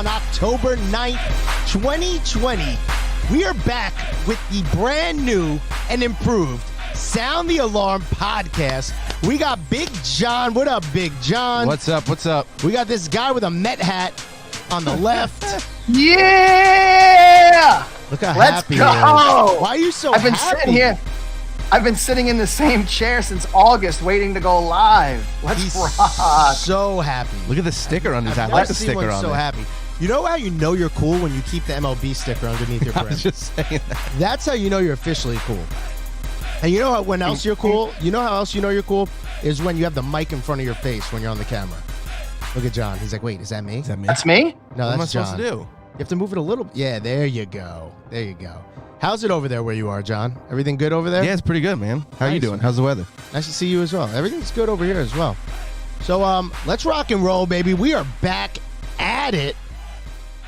on October 9th, 2020. We are back with the brand new and improved Sound the Alarm podcast. We got Big John. What up, Big John? What's up? What's up? We got this guy with a Met hat on the left. Yeah! Look how Let's happy go! he is. Why are you so I've been happy? sitting here. I've been sitting in the same chair since August waiting to go live. He's rock. so happy. Look at the sticker on his hat. I've I like never the seen sticker one on so there. happy. You know how you know you're cool when you keep the MLB sticker underneath your I brim? was just saying that. That's how you know you're officially cool. And you know how, when else you're cool? You know how else you know you're cool? Is when you have the mic in front of your face when you're on the camera. Look at John. He's like, wait, is that me? Is that me? That's me? No, What am I that's John. supposed to do? You have to move it a little. Yeah, there you go. There you go. How's it over there where you are, John? Everything good over there? Yeah, it's pretty good, man. How you Nice, doing? man. How's the weather? Nice to see you as well. Everything's good over here as well. So let's rock and roll, baby. We are back at it.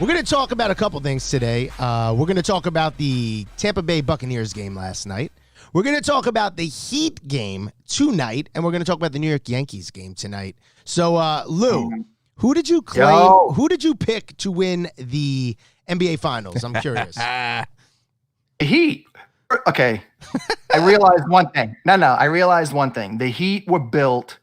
We're going to talk about a couple things today. We're going to talk about the Tampa Bay Buccaneers game last night. We're going to talk about the Heat game tonight, and we're going to talk about the New York Yankees game tonight. So, Lou, who did you claim? Yo. Who did you pick to win the NBA Finals? I'm curious. The Heat. Okay. I realized one thing. I realized one thing. The Heat were built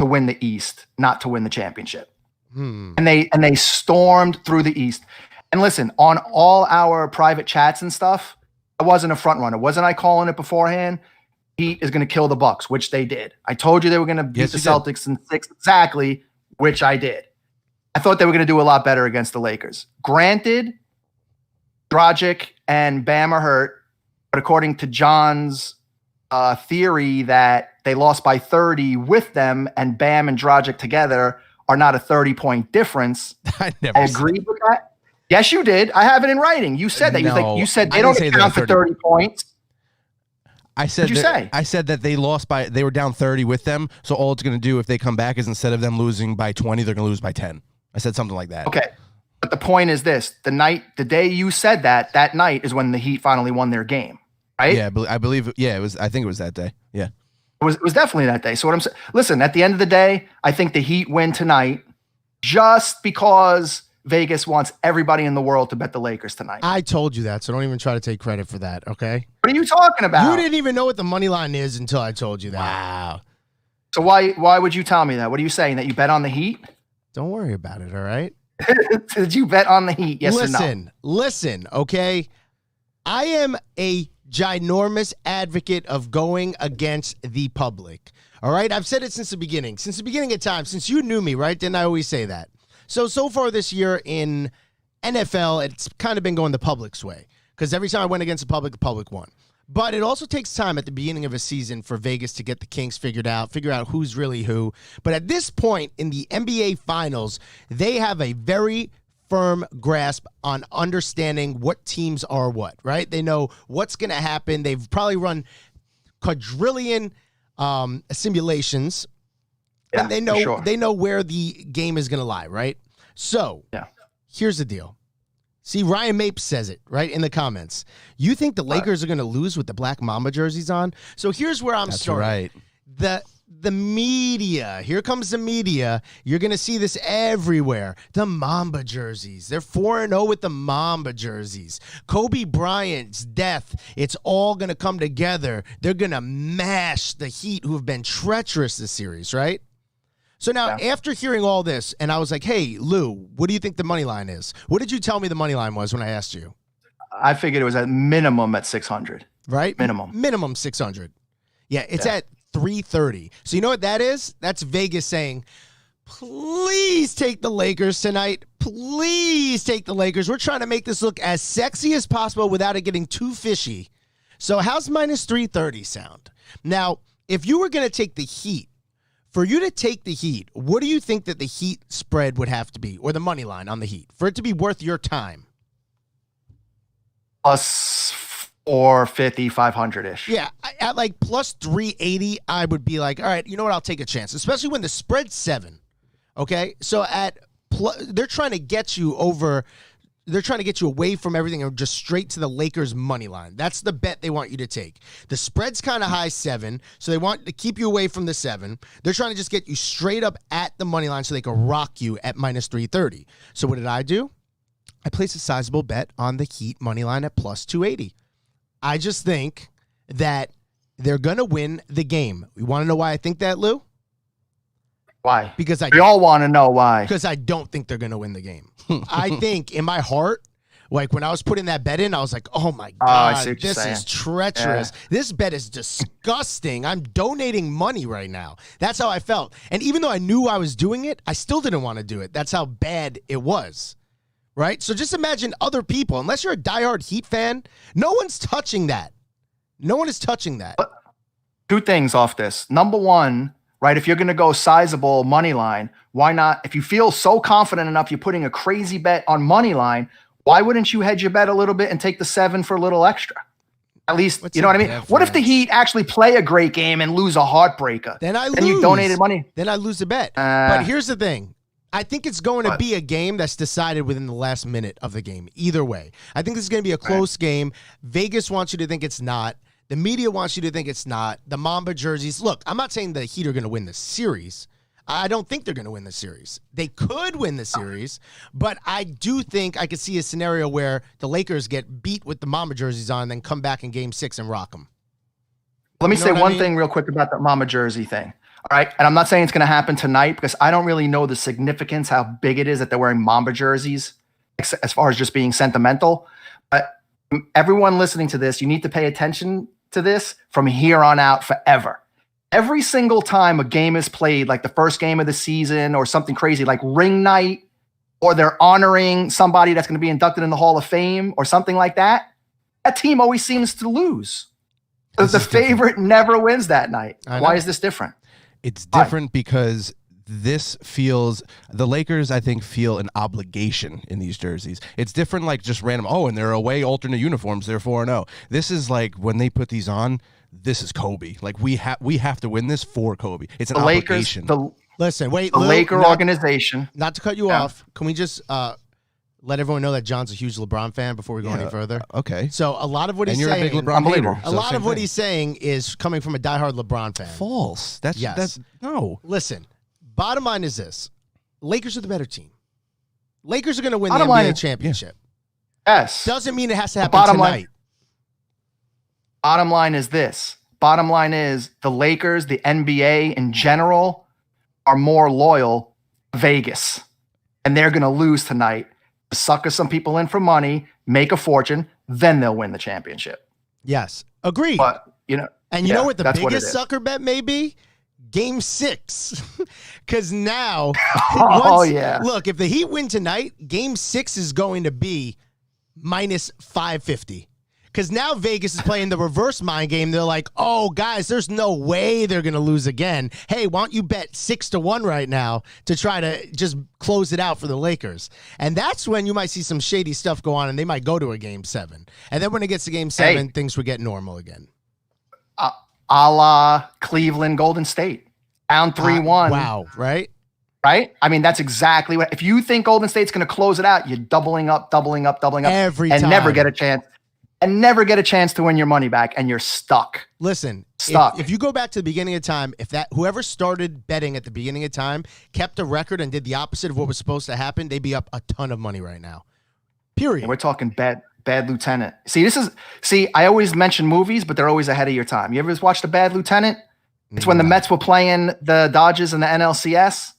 to win the East, not to win the championship. And they stormed through the East. And listen, on all our private chats and stuff, I wasn't a front runner. Wasn't I calling it beforehand? Heat is going to kill the Bucks, which they did. I told you they were going to beat Yes, the you did. Celtics in 6 exactly, which I did. I thought they were going to do a lot better against the Lakers. Granted, Dragic and Bam are hurt, but according to John's theory that they lost by 30 with them and Bam and Dragic together are not a 30-point difference. I never I said- agreed with that. Yes, you did. I have it in writing. You said that. No, You said I they don't didn't say they count were for 30 points. I said What'd you that- say? I said that they lost by they were down 30 with them. So all it's going to do if they come back is instead of them losing by 20, they're going to lose by 10. I said something like that. Okay. But the point is this. The day you said that night is when the Heat finally won their game, right? Yeah, I believe. Yeah, it was. I think it was that day. Yeah. It was definitely that day. So what I'm saying, listen, at the end of the day, I think the Heat win tonight just because Vegas wants everybody in the world to bet the Lakers tonight. I told you that, so don't even try to take credit for that, okay? What are you talking about? You didn't even know what the money line is until I told you that. Wow. So why would you tell me that? What are you saying? That you bet on the Heat? Don't worry about it, all right? Did you bet on the Heat? Yes or no? Listen, okay? I am a ginormous advocate of going against the public, all right? I've said it since the beginning of time, since you knew me, right? Didn't I always say that? So far this year in NFL, it's kind of been going the public's way because every time I went against the public won. But it also takes time at the beginning of a season for Vegas to get the kinks figure out who's really who. But at this point in the NBA Finals, they have a very firm grasp on understanding what teams are what, right? They know what's going to happen. They've probably run quadrillion simulations. Yeah, And they know for sure. they know where the game is going to lie, right? So, Yeah. here's the deal. See, Ryan Mapes says it right in the comments. You think the Lakers are going to lose with the Black Mamba jerseys on? So here's where I'm That's starting. right. The media, here comes the media. You're going to see this everywhere. The Mamba jerseys. They're 4-0 with the Mamba jerseys. Kobe Bryant's death. It's all going to come together. They're going to mash the Heat who have been treacherous this series, right? So now, after hearing all this, and I was like, hey, Lou, what do you think the money line is? What did you tell me the money line was when I asked you? I figured it was at minimum at 600. Right? Minimum. Minimum 600. Yeah, it's at 330. So you know what that is? That's Vegas saying, please take the Lakers tonight. Please take the Lakers. We're trying to make this look as sexy as possible without it getting too fishy. So how's minus 330 sound? Now, if you were going to take the Heat, for you to take the Heat, what do you think that the Heat spread would have to be, or the money line on the Heat, for it to be worth your time? Plus 450, 500-ish. Yeah, at like plus 380, I would be like, all right, you know what? I'll take a chance, especially when the spread's 7. Okay, so they're trying to get you over. They're trying to get you away from everything and just straight to the Lakers money line. That's the bet they want you to take. The spread's kind of high, 7, so they want to keep you away from the 7. They're trying to just get you straight up at the money line so they can rock you at minus 330. So what did I do? I placed a sizable bet on the Heat money line at plus 280. I just think that they're going to win the game. You want to know why I think that, Lou? Why? Because we all want to know why. Because I don't think they're going to win the game. I think in my heart, like when I was putting that bet in, I was like, oh my God, this is treacherous. Yeah. This bet is disgusting. I'm donating money right now. That's how I felt. And even though I knew I was doing it, I still didn't want to do it. That's how bad it was. Right? So just imagine other people, unless you're a diehard Heat fan, no one's touching that. No one is touching that. Two things off this. Number one, right, if you're going to go sizable money line, why not? If you feel so confident enough, you're putting a crazy bet on money line, why wouldn't you hedge your bet a little bit and take the 7 for a little extra? At least, you know what I mean? What if the Heat actually play a great game and lose a heartbreaker? Then I lose. And you donated money. Then I lose the bet. But here's the thing. I think it's going to be a game that's decided within the last minute of the game. Either way. I think this is going to be a close game. Vegas wants you to think it's not. The media wants you to think it's not. The Mamba jerseys. Look, I'm not saying the Heat are going to win the series. I don't think they're going to win the series. They could win the series, but I do think I could see a scenario where the Lakers get beat with the Mamba jerseys on and then come back in Game 6 and rock them. Let me say one thing real quick about the Mamba jersey thing. All right. And I'm not saying it's going to happen tonight because I don't really know the significance, how big it is that they're wearing Mamba jerseys as far as just being sentimental. But everyone listening to this, you need to pay attention to this from here on out forever. Every single time a game is played, like the first game of the season or something crazy like ring night, or they're honoring somebody that's going to be inducted in the Hall of Fame or something like that, that team always seems to lose. The favorite never wins that night. Why is this different? It's different because this feels, the Lakers, I think, feel an obligation in these jerseys. It's different, like just random, and they're away alternate uniforms, they're 4-0. This is like when they put these on, this is Kobe. Like we have to win this for Kobe. It's an obligation. Listen, wait, the Laker organization. Not to cut you off, can we just let everyone know that John's a huge LeBron fan before we go any further? Okay. So a lot of what he's saying, saying, a big LeBron hater, a lot of what he's saying is coming from a diehard LeBron fan. False. That's no. Listen, bottom line is this: Lakers are the better team. Lakers are going to win the NBA championship. Yes. Doesn't mean it has to happen tonight. Bottom line is this. Bottom line is the Lakers, the NBA in general, are more loyal to Vegas, and they're going to lose tonight. Sucker some people in for money, make a fortune, then they'll win the championship. Yes, agreed. But you know what the biggest sucker bet may be? Game 6, because now, look, if the Heat win tonight, Game 6 is going to be minus 550. Because now Vegas is playing the reverse mind game. They're like, oh, guys, there's no way they're going to lose again. Hey, why don't you bet 6-1 right now to try to just close it out for the Lakers? And that's when you might see some shady stuff go on, and they might go to a Game 7. And then when it gets to Game 7, things would get normal again. A la Cleveland, Golden State. Down 3-1. Wow, right? Right? I mean, that's exactly what. If you think Golden State's going to close it out, you're doubling up every time. And never get a chance. And never get a chance to win your money back, and you're stuck. Listen, if you go back to the beginning of time, if that whoever started betting at the beginning of time kept a record and did the opposite of what was supposed to happen, they'd be up a ton of money right now. Period. And we're talking Bad Lieutenant. See, I always mention movies, but they're always ahead of your time. You ever watched The Bad Lieutenant? It's when the Mets were playing the Dodgers in the NLCS.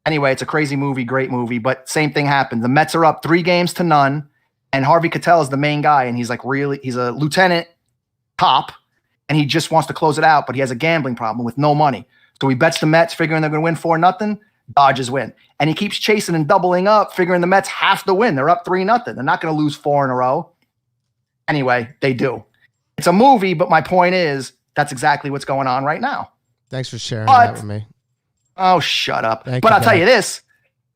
Anyway, it's a crazy movie, great movie, but same thing happened. The Mets are up 3-0. And Harvey Keitel is the main guy, and he's a lieutenant top, and he just wants to close it out, but he has a gambling problem with no money. So he bets the Mets, figuring they're going to win 4-0. Dodgers win. And he keeps chasing and doubling up, figuring the Mets have to win. They're up 3-0. They're not going to lose 4 in a row. Anyway, they do. It's a movie, but my point is that's exactly what's going on right now. Thanks for sharing that with me. Oh, shut up. But I'll tell you this,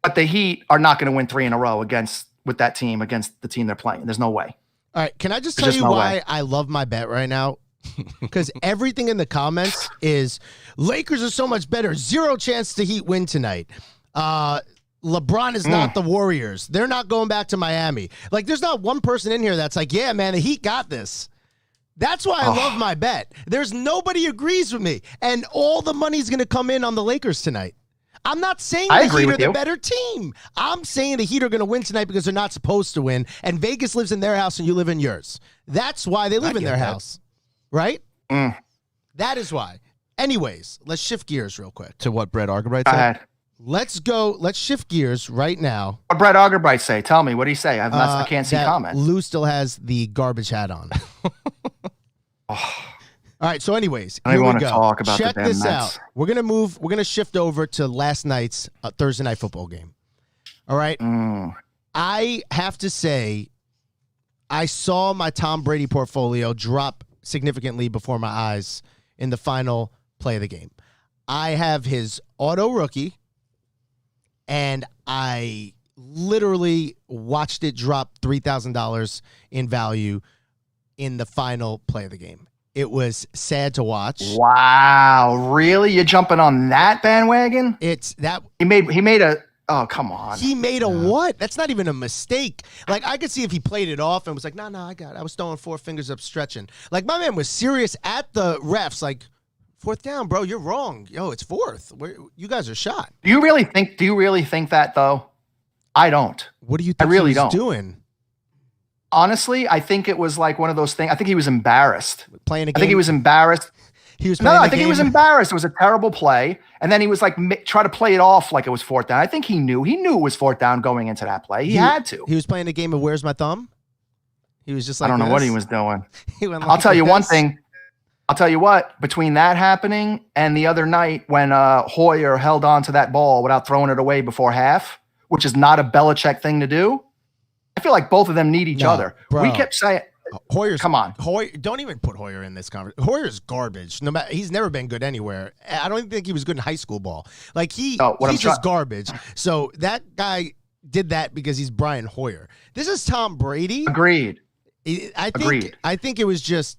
but the Heat are not going to win 3 in a row with that team against the team they're playing. There's no way. All right. Can I just tell you why I love my bet right now? Because everything in the comments is Lakers are so much better. 0 chance the Heat win tonight. LeBron is not the Warriors. They're not going back to Miami. Like, there's not one person in here that's like, yeah, man, the Heat got this. That's why I love my bet. There's nobody agrees with me. And all the money's going to come in on the Lakers tonight. I'm not saying I the agree Heat are with the you. better team. I'm saying the Heat are going to win tonight because they're not supposed to win, and Vegas lives in their house and you live in yours. That's why they live in their house, right? That is why. Anyways, let's shift gears real quick. To what Brett Argerbright Go said? ahead. Let's go. Let's shift gears right now. What Brett Argerbright say? Tell me. What did he say? I can't see that comments. Lou still has the garbage hat on. All right. So, anyways, I don't here even we want to go. talk about Check the damn this Mets. out. We're gonna move. We're gonna shift over to last night's Thursday night football game. All right. I have to say, I saw my Tom Brady portfolio drop significantly before my eyes in the final play of the game. I have his auto rookie, and I literally watched it drop $3,000 in value in the final play of the game. It was sad to watch. Wow, really? You're jumping on that bandwagon? It's that He made a. Oh, come on. he made a what? That's not even a mistake. Like, I could see if he played it off and was like, no, I got it. I was throwing 4 fingers up stretching. Like, my man was serious at the refs, like, 4th down, bro. You're wrong. Yo, it's 4th. You guys are shot. Do you really think that though? I don't. What do you think really he was don't. doing? Honestly, I think it was like one of those things. I think he was embarrassed. Playing a I game? think he was embarrassed. He was No, playing I the think he was game? embarrassed. It was a terrible play. And then he was like, try to play it off like it was 4th down. I think he knew it was 4th down going into that play. He had to. He was playing a game of Where's My Thumb? He was just like, I don't know what this. he was doing. He went I'll like tell you one this. thing. I'll tell you what, between that happening and the other night when Hoyer held on to that ball without throwing it away before half, which is not a Belichick thing to do, I feel like both of them need each No, other. bro. We kept saying, Hoyer's come on. Don't even put Hoyer in this conversation. Hoyer's garbage. No matter, he's never been good anywhere. I don't even think he was good in high school ball. Like he's just garbage. So that guy did that because he's Brian Hoyer. This is Tom Brady. Agreed. I think it was just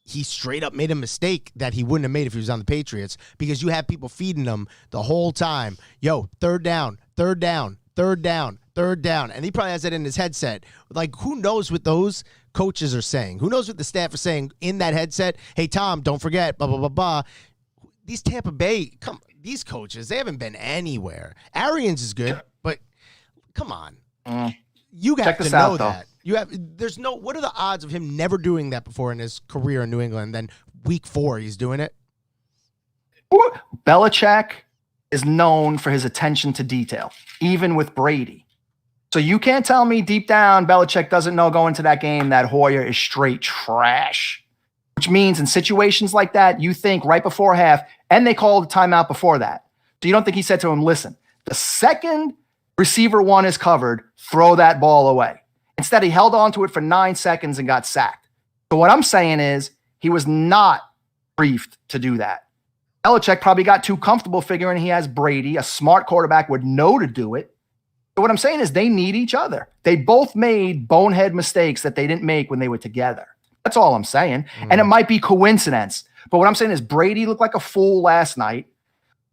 he straight up made a mistake that he wouldn't have made if he was on the Patriots because you have people feeding him the whole time. Yo, third down. And he probably has that in his headset. Like, who knows what those coaches are saying? Who knows what the staff are saying in that headset? Hey, Tom, don't forget, blah, blah, blah, blah. These Tampa Bay, these coaches, they haven't been anywhere. Arians is good, but come on. You have to know that. What are the odds of him never doing that before in his career in New England? Then week 4, he's doing it. Belichick is known for his attention to detail, even with Brady. So you can't tell me deep down Belichick doesn't know going into that game that Hoyer is straight trash, which means in situations like that, you think right before half, and they called a timeout before that. So you don't think he said to him, listen, the second receiver 1 is covered, throw that ball away. Instead, he held on to it for 9 seconds and got sacked. So what I'm saying is he was not briefed to do that. Belichick probably got too comfortable figuring he has Brady, a smart quarterback would know to do it. So what I'm saying is they need each other. They both made bonehead mistakes that they didn't make when they were together. That's all I'm saying. And it might be coincidence. But what I'm saying is Brady looked like a fool last night.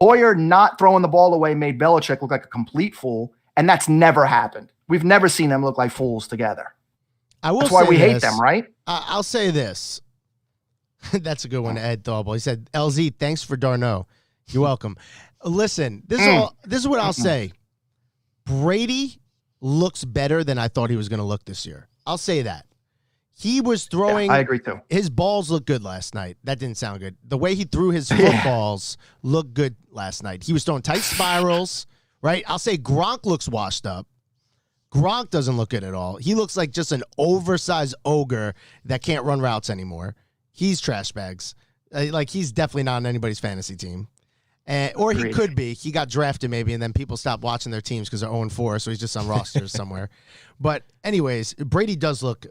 Hoyer not throwing the ball away made Belichick look like a complete fool. And that's never happened. We've never seen them look like fools together. That's why we hate them, right? I'll say this. That's a good one, Ed Thauble. He said, LZ, thanks for Darno. You're welcome. Listen, this is what I'll say. Brady looks better than I thought he was going to look this year. I'll say that. He was throwing. Yeah, I agree too. His balls looked good last night. That didn't sound good. The way he threw his footballs looked good last night. He was throwing tight spirals, right? I'll say Gronk looks washed up. Gronk doesn't look good at all. He looks like just an oversized ogre that can't run routes anymore. He's trash bags. Like, he's definitely not on anybody's fantasy team. Or he could be. He got drafted maybe, and then people stopped watching their teams because they're 0-4, so he's just on rosters somewhere. But anyways, Brady does look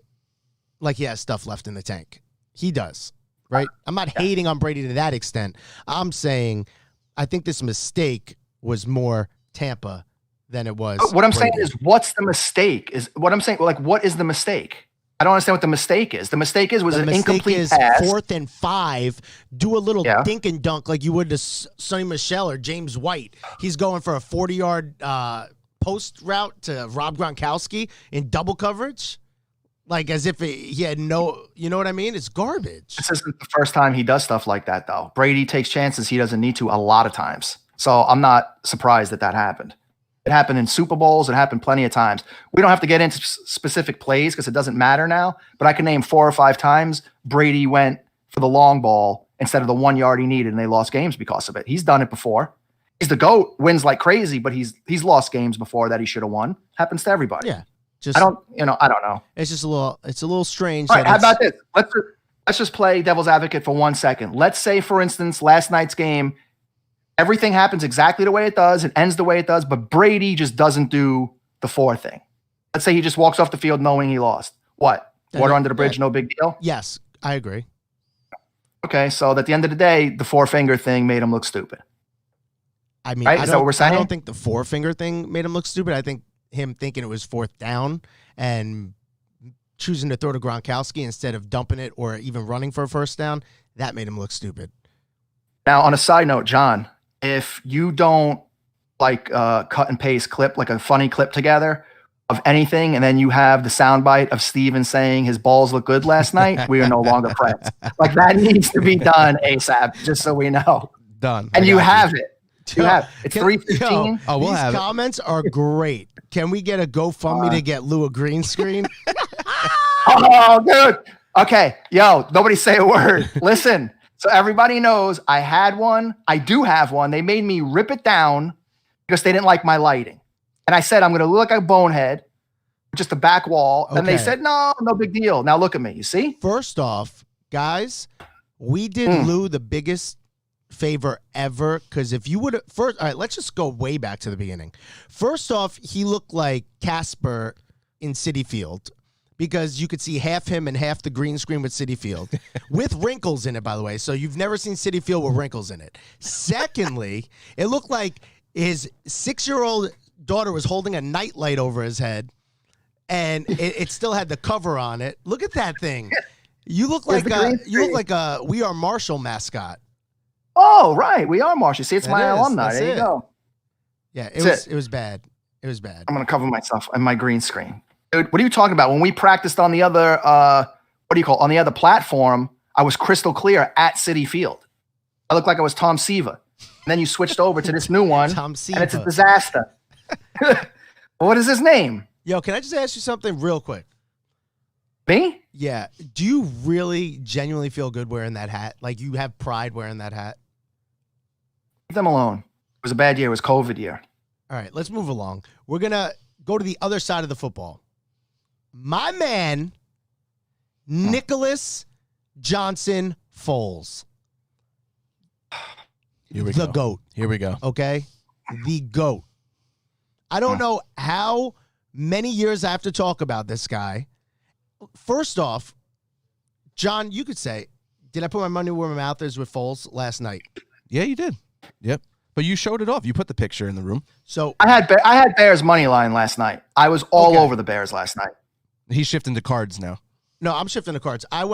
like he has stuff left in the tank. He does, right? I'm not hating on Brady to that extent. I'm saying I think this mistake was more Tampa than it was What I'm Brady. saying is, what's the mistake? What is the mistake? I don't understand what the mistake is. The mistake was an incomplete pass. 4th and 5. Do a little dink and dunk like you would to Sonny Michel or James White. He's going for a 40-yard post route to Rob Gronkowski in double coverage. Like as if he had no, you know what I mean? It's garbage. This isn't the first time he does stuff like that, though. Brady takes chances he doesn't need to a lot of times. So I'm not surprised that happened. It happened in Super Bowls. It happened plenty of times. We don't have to get into specific plays because it doesn't matter now, but I can name 4 or 5 times Brady went for the long ball instead of the 1 yard he needed, and they lost games because of it. He's done it before. He's the GOAT, wins like crazy, but he's lost games before that he should have won. Happens to everybody. Yeah. I don't know. It's just a little strange. All right, how about this? Let's just play devil's advocate for 1 second. Let's say, for instance, last night's game, everything happens exactly the way it does. It ends the way it does, but Brady just doesn't do the 4 thing. Let's say he just walks off the field knowing he lost. What? Water under the bridge, no big deal? Yes, I agree. Okay, so at the end of the day, the 4-finger thing made him look stupid. I mean, right? Is that what we're saying? I don't think the 4-finger thing made him look stupid. I think him thinking it was 4th down and choosing to throw to Gronkowski instead of dumping it or even running for a 1st down, that made him look stupid. Now, on a side note, John, if you don't cut and paste clip, like a funny clip together of anything, and then you have the soundbite of Steven saying his balls look good last night, we are no longer friends. Like, that needs to be done ASAP, just so we know. Done. And you have it. You have it's 3:15. Oh, we'll have comments are great. Can we get a GoFundMe to get Lou a green screen? Oh, dude. Okay, yo, nobody say a word. Listen. So everybody knows I had one. I do have one. They made me rip it down because they didn't like my lighting. And I said, I'm going to look like a bonehead, just a back wall. Okay. And they said, no big deal. Now look at me. You see? First off, guys, we did Lou the biggest favor ever, because if you would first, all right, let's just go way back to the beginning. First off, he looked like Casper in Citi Field, because you could see half him and half the green screen with Citi Field, with wrinkles in it, by the way. So you've never seen Citi Field with wrinkles in it. Secondly, it looked like his 6-year-old daughter was holding a nightlight over his head, and it still had the cover on it. Look at that thing. You look like a We Are Marshall mascot. Oh, right. We are Marshall. See, it's my alumni. There you go. Yeah, it was bad. It was bad. I'm going to cover myself on my green screen. Dude, what are you talking about? When we practiced on the other, on the other platform, I was crystal clear at Citi Field. I looked like I was Tom Seaver. And then you switched over to this new one, Tom Seaver. And it's a disaster. What is his name? Yo, can I just ask you something real quick? Me? Yeah. Do you really genuinely feel good wearing that hat? Like, you have pride wearing that hat? Leave them alone. It was a bad year. It was COVID year. All right, let's move along. We're going to go to the other side of the football. My man, Nicholas Johnson Foles. Here we go. The GOAT. Here we go. Okay? The GOAT. I don't know how many years I have to talk about this guy. First off, John, you could say, did I put my money where my mouth is with Foles last night? Yeah, you did. Yep. But you showed it off. You put the picture in the room. So I had Bears money line last night. I was all over the Bears last night. He's shifting to cards now. No, I'm shifting to cards. I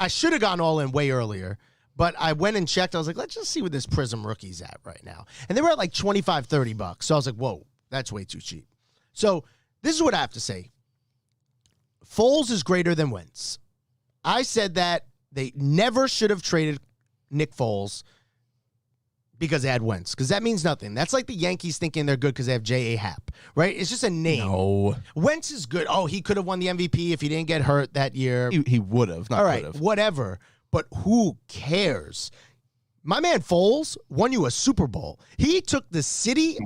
should have gone all in way earlier, but I went and checked. I was like, let's just see what this Prism rookie's at right now. And they were at like $25-$30. So I was like, whoa, that's way too cheap. So this is what I have to say. Foles is greater than Wentz. I said that they never should have traded Nick Foles because they had Wentz, because that means nothing. That's like the Yankees thinking they're good because they have J.A. Happ, right? It's just a name. No. Wentz is good. Oh, he could have won the MVP if he didn't get hurt that year. He would have. Not all right, could've. whatever. But who cares? My man Foles won you a Super Bowl. He took the city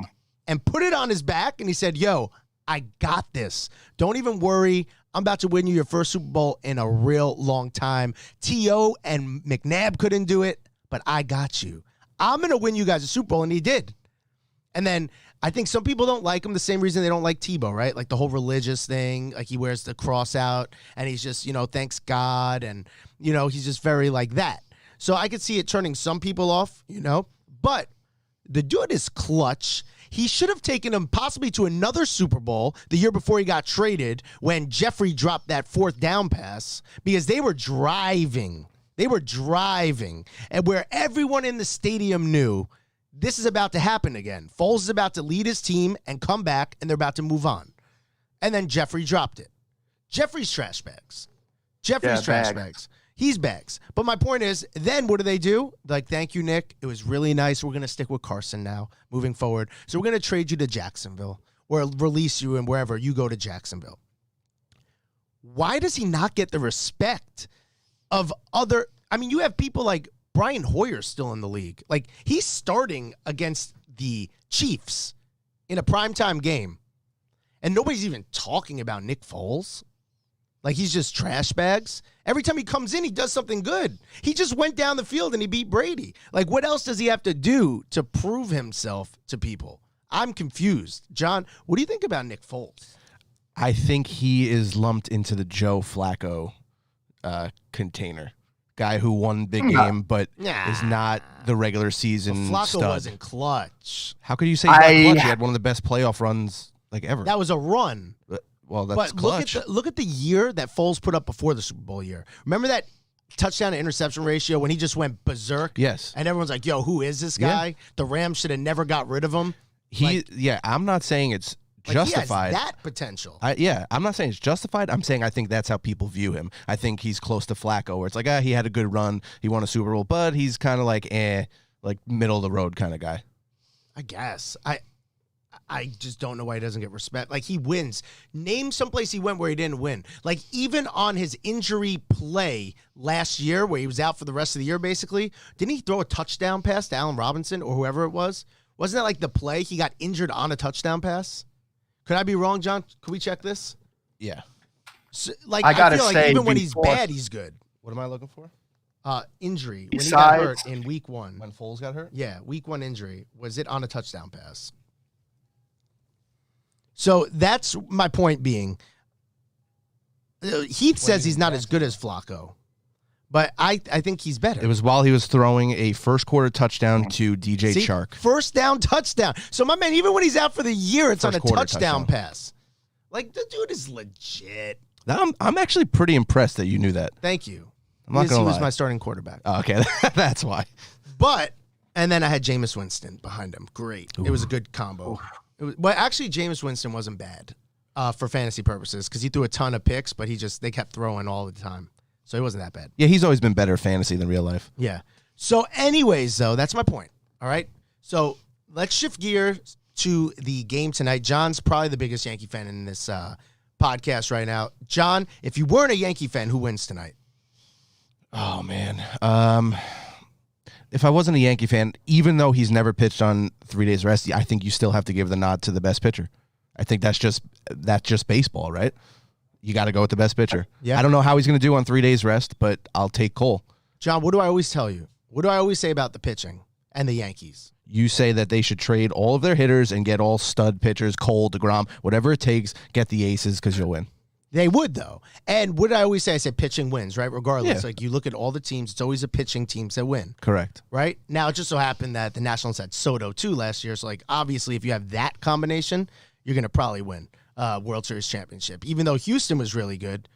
and put it on his back, and he said, yo, I got this. Don't even worry. I'm about to win you your first Super Bowl in a real long time. T.O. and McNabb couldn't do it, but I got you. I'm going to win you guys a Super Bowl, and he did. And then I think some people don't like him the same reason they don't like Tebow, right? Like the whole religious thing, like he wears the cross out, and he's just, thanks God, and, he's just very like that. So I could see it turning some people off, but the dude is clutch. He should have taken him possibly to another Super Bowl the year before he got traded when Jeffrey dropped that 4th down pass, because they were driving. And where everyone in the stadium knew this is about to happen again. Foles is about to lead his team and come back, and they're about to move on. And then Jeffrey dropped it. Jeffrey's trash bags. He's bags. But my point is, then what do? Like, thank you, Nick. It was really nice. We're going to stick with Carson now moving forward. So we're going to trade you to Jacksonville or release you and wherever you go to Jacksonville. Why does he not get the respect of other? I mean, you have people like Brian Hoyer still in the league. Like, he's starting against the Chiefs in a primetime game. And nobody's even talking about Nick Foles. Like, he's just trash bags. Every time he comes in, he does something good. He just went down the field and he beat Brady. Like, what else does he have to do to prove himself to people? I'm confused. John, what do you think about Nick Foles? I think he is lumped into the Joe Flacco container. Guy who won big game, but is not the regular season Flacco stud. wasn't clutch. How could you say he's not clutch? He had one of the best playoff runs like ever. That was a run. Well, that's but clutch. Look at the year that Foles put up before the Super Bowl year. Remember that touchdown to interception ratio when he just went berserk? Yes. And everyone's like, yo, who is this guy? Yeah. The Rams should have never got rid of him. I'm not saying it's justified. He has that potential. I'm not saying it's justified. I'm saying I think that's how people view him. I think he's close to Flacco, where it's like, he had a good run. He won a Super Bowl, but he's kind of like middle of the road kind of guy. I guess. I just don't know why he doesn't get respect. Like, he wins. Name someplace he went where he didn't win. Like, even on his injury play last year where he was out for the rest of the year, basically, didn't he throw a touchdown pass to Allen Robinson or whoever it was? Wasn't that like the play? He got injured on a touchdown pass? Could I be wrong, John? Could we check this? Yeah. So, I feel like even when he's bad, he's good. What am I looking for? Injury. When he got hurt in week 1. When Foles got hurt? Yeah, week 1 injury. Was it on a touchdown pass? So that's my point being. Heath says he's not as good as Flacco, but I think he's better. It was while he was throwing a first quarter touchdown to DJ Chark. First down touchdown. So my man, even when he's out for the year, it's on a touchdown pass. Like, the dude is legit. I'm actually pretty impressed that you knew that. Thank you. I'm not gonna lie. He was my starting quarterback. Oh, okay, that's why. And then I had Jameis Winston behind him. Great. Ooh. It was a good combo. Actually, Jameis Winston wasn't bad for fantasy purposes because he threw a ton of picks, but they kept throwing all the time. So it wasn't that bad. Yeah, he's always been better fantasy than real life. Yeah. So anyways, though, that's my point. All right? So let's shift gears to the game tonight. John's probably the biggest Yankee fan in this podcast right now. John, if you weren't a Yankee fan, who wins tonight? Oh, man. If I wasn't a Yankee fan, even though he's never pitched on 3 days rest, I think you still have to give the nod to the best pitcher. I think that's just baseball, right? You got to go with the best pitcher. Yeah. I don't know how he's going to do on 3 days rest, but I'll take Cole. John, what do I always tell you? What do I always say about the pitching and the Yankees? You say that they should trade all of their hitters and get all stud pitchers, Cole, DeGrom, whatever it takes, get the aces because you'll win. They would, though. And what did I always say? I said pitching wins, right? Regardless. Yeah. Like, you look at all the teams, it's always the pitching teams that win. Correct. Right? Now, it just so happened that the Nationals had Soto, too, last year. So, like, obviously, if you have that combination, you're going to probably win World Series championship. Even though Houston was really good,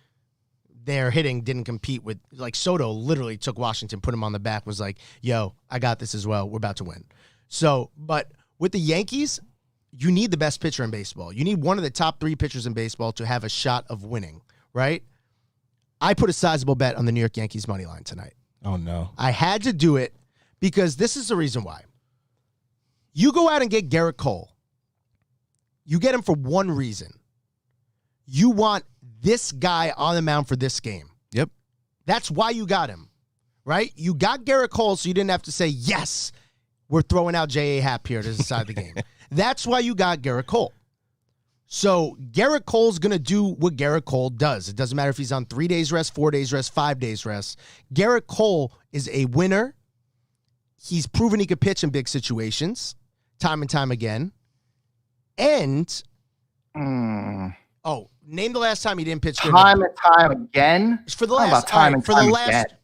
their hitting didn't compete with, like, Soto literally took Washington, put him on the back, was like, yo, I got this as well. We're about to win. So, but with the Yankees, you need the best pitcher in baseball. You need one of the top 3 pitchers in baseball to have a shot of winning, right? I put a sizable bet on the New York Yankees money line tonight. Oh, no. I had to do it because this is the reason why. You go out and get Garrett Cole. You get him for one reason. You want this guy on the mound for this game. Yep. That's why you got him, right? You got Garrett Cole so you didn't have to say, yes, we're throwing out J.A. Happ here to decide the game. That's why you got Garrett Cole. So Garrett Cole's going to do what Garrett Cole does. It doesn't matter if he's on 3 days rest, 4 days rest, 5 days rest. Garrett Cole is a winner. He's proven he could pitch in big situations time and time again. And, name the last time he didn't pitch good. Time and time again? For the last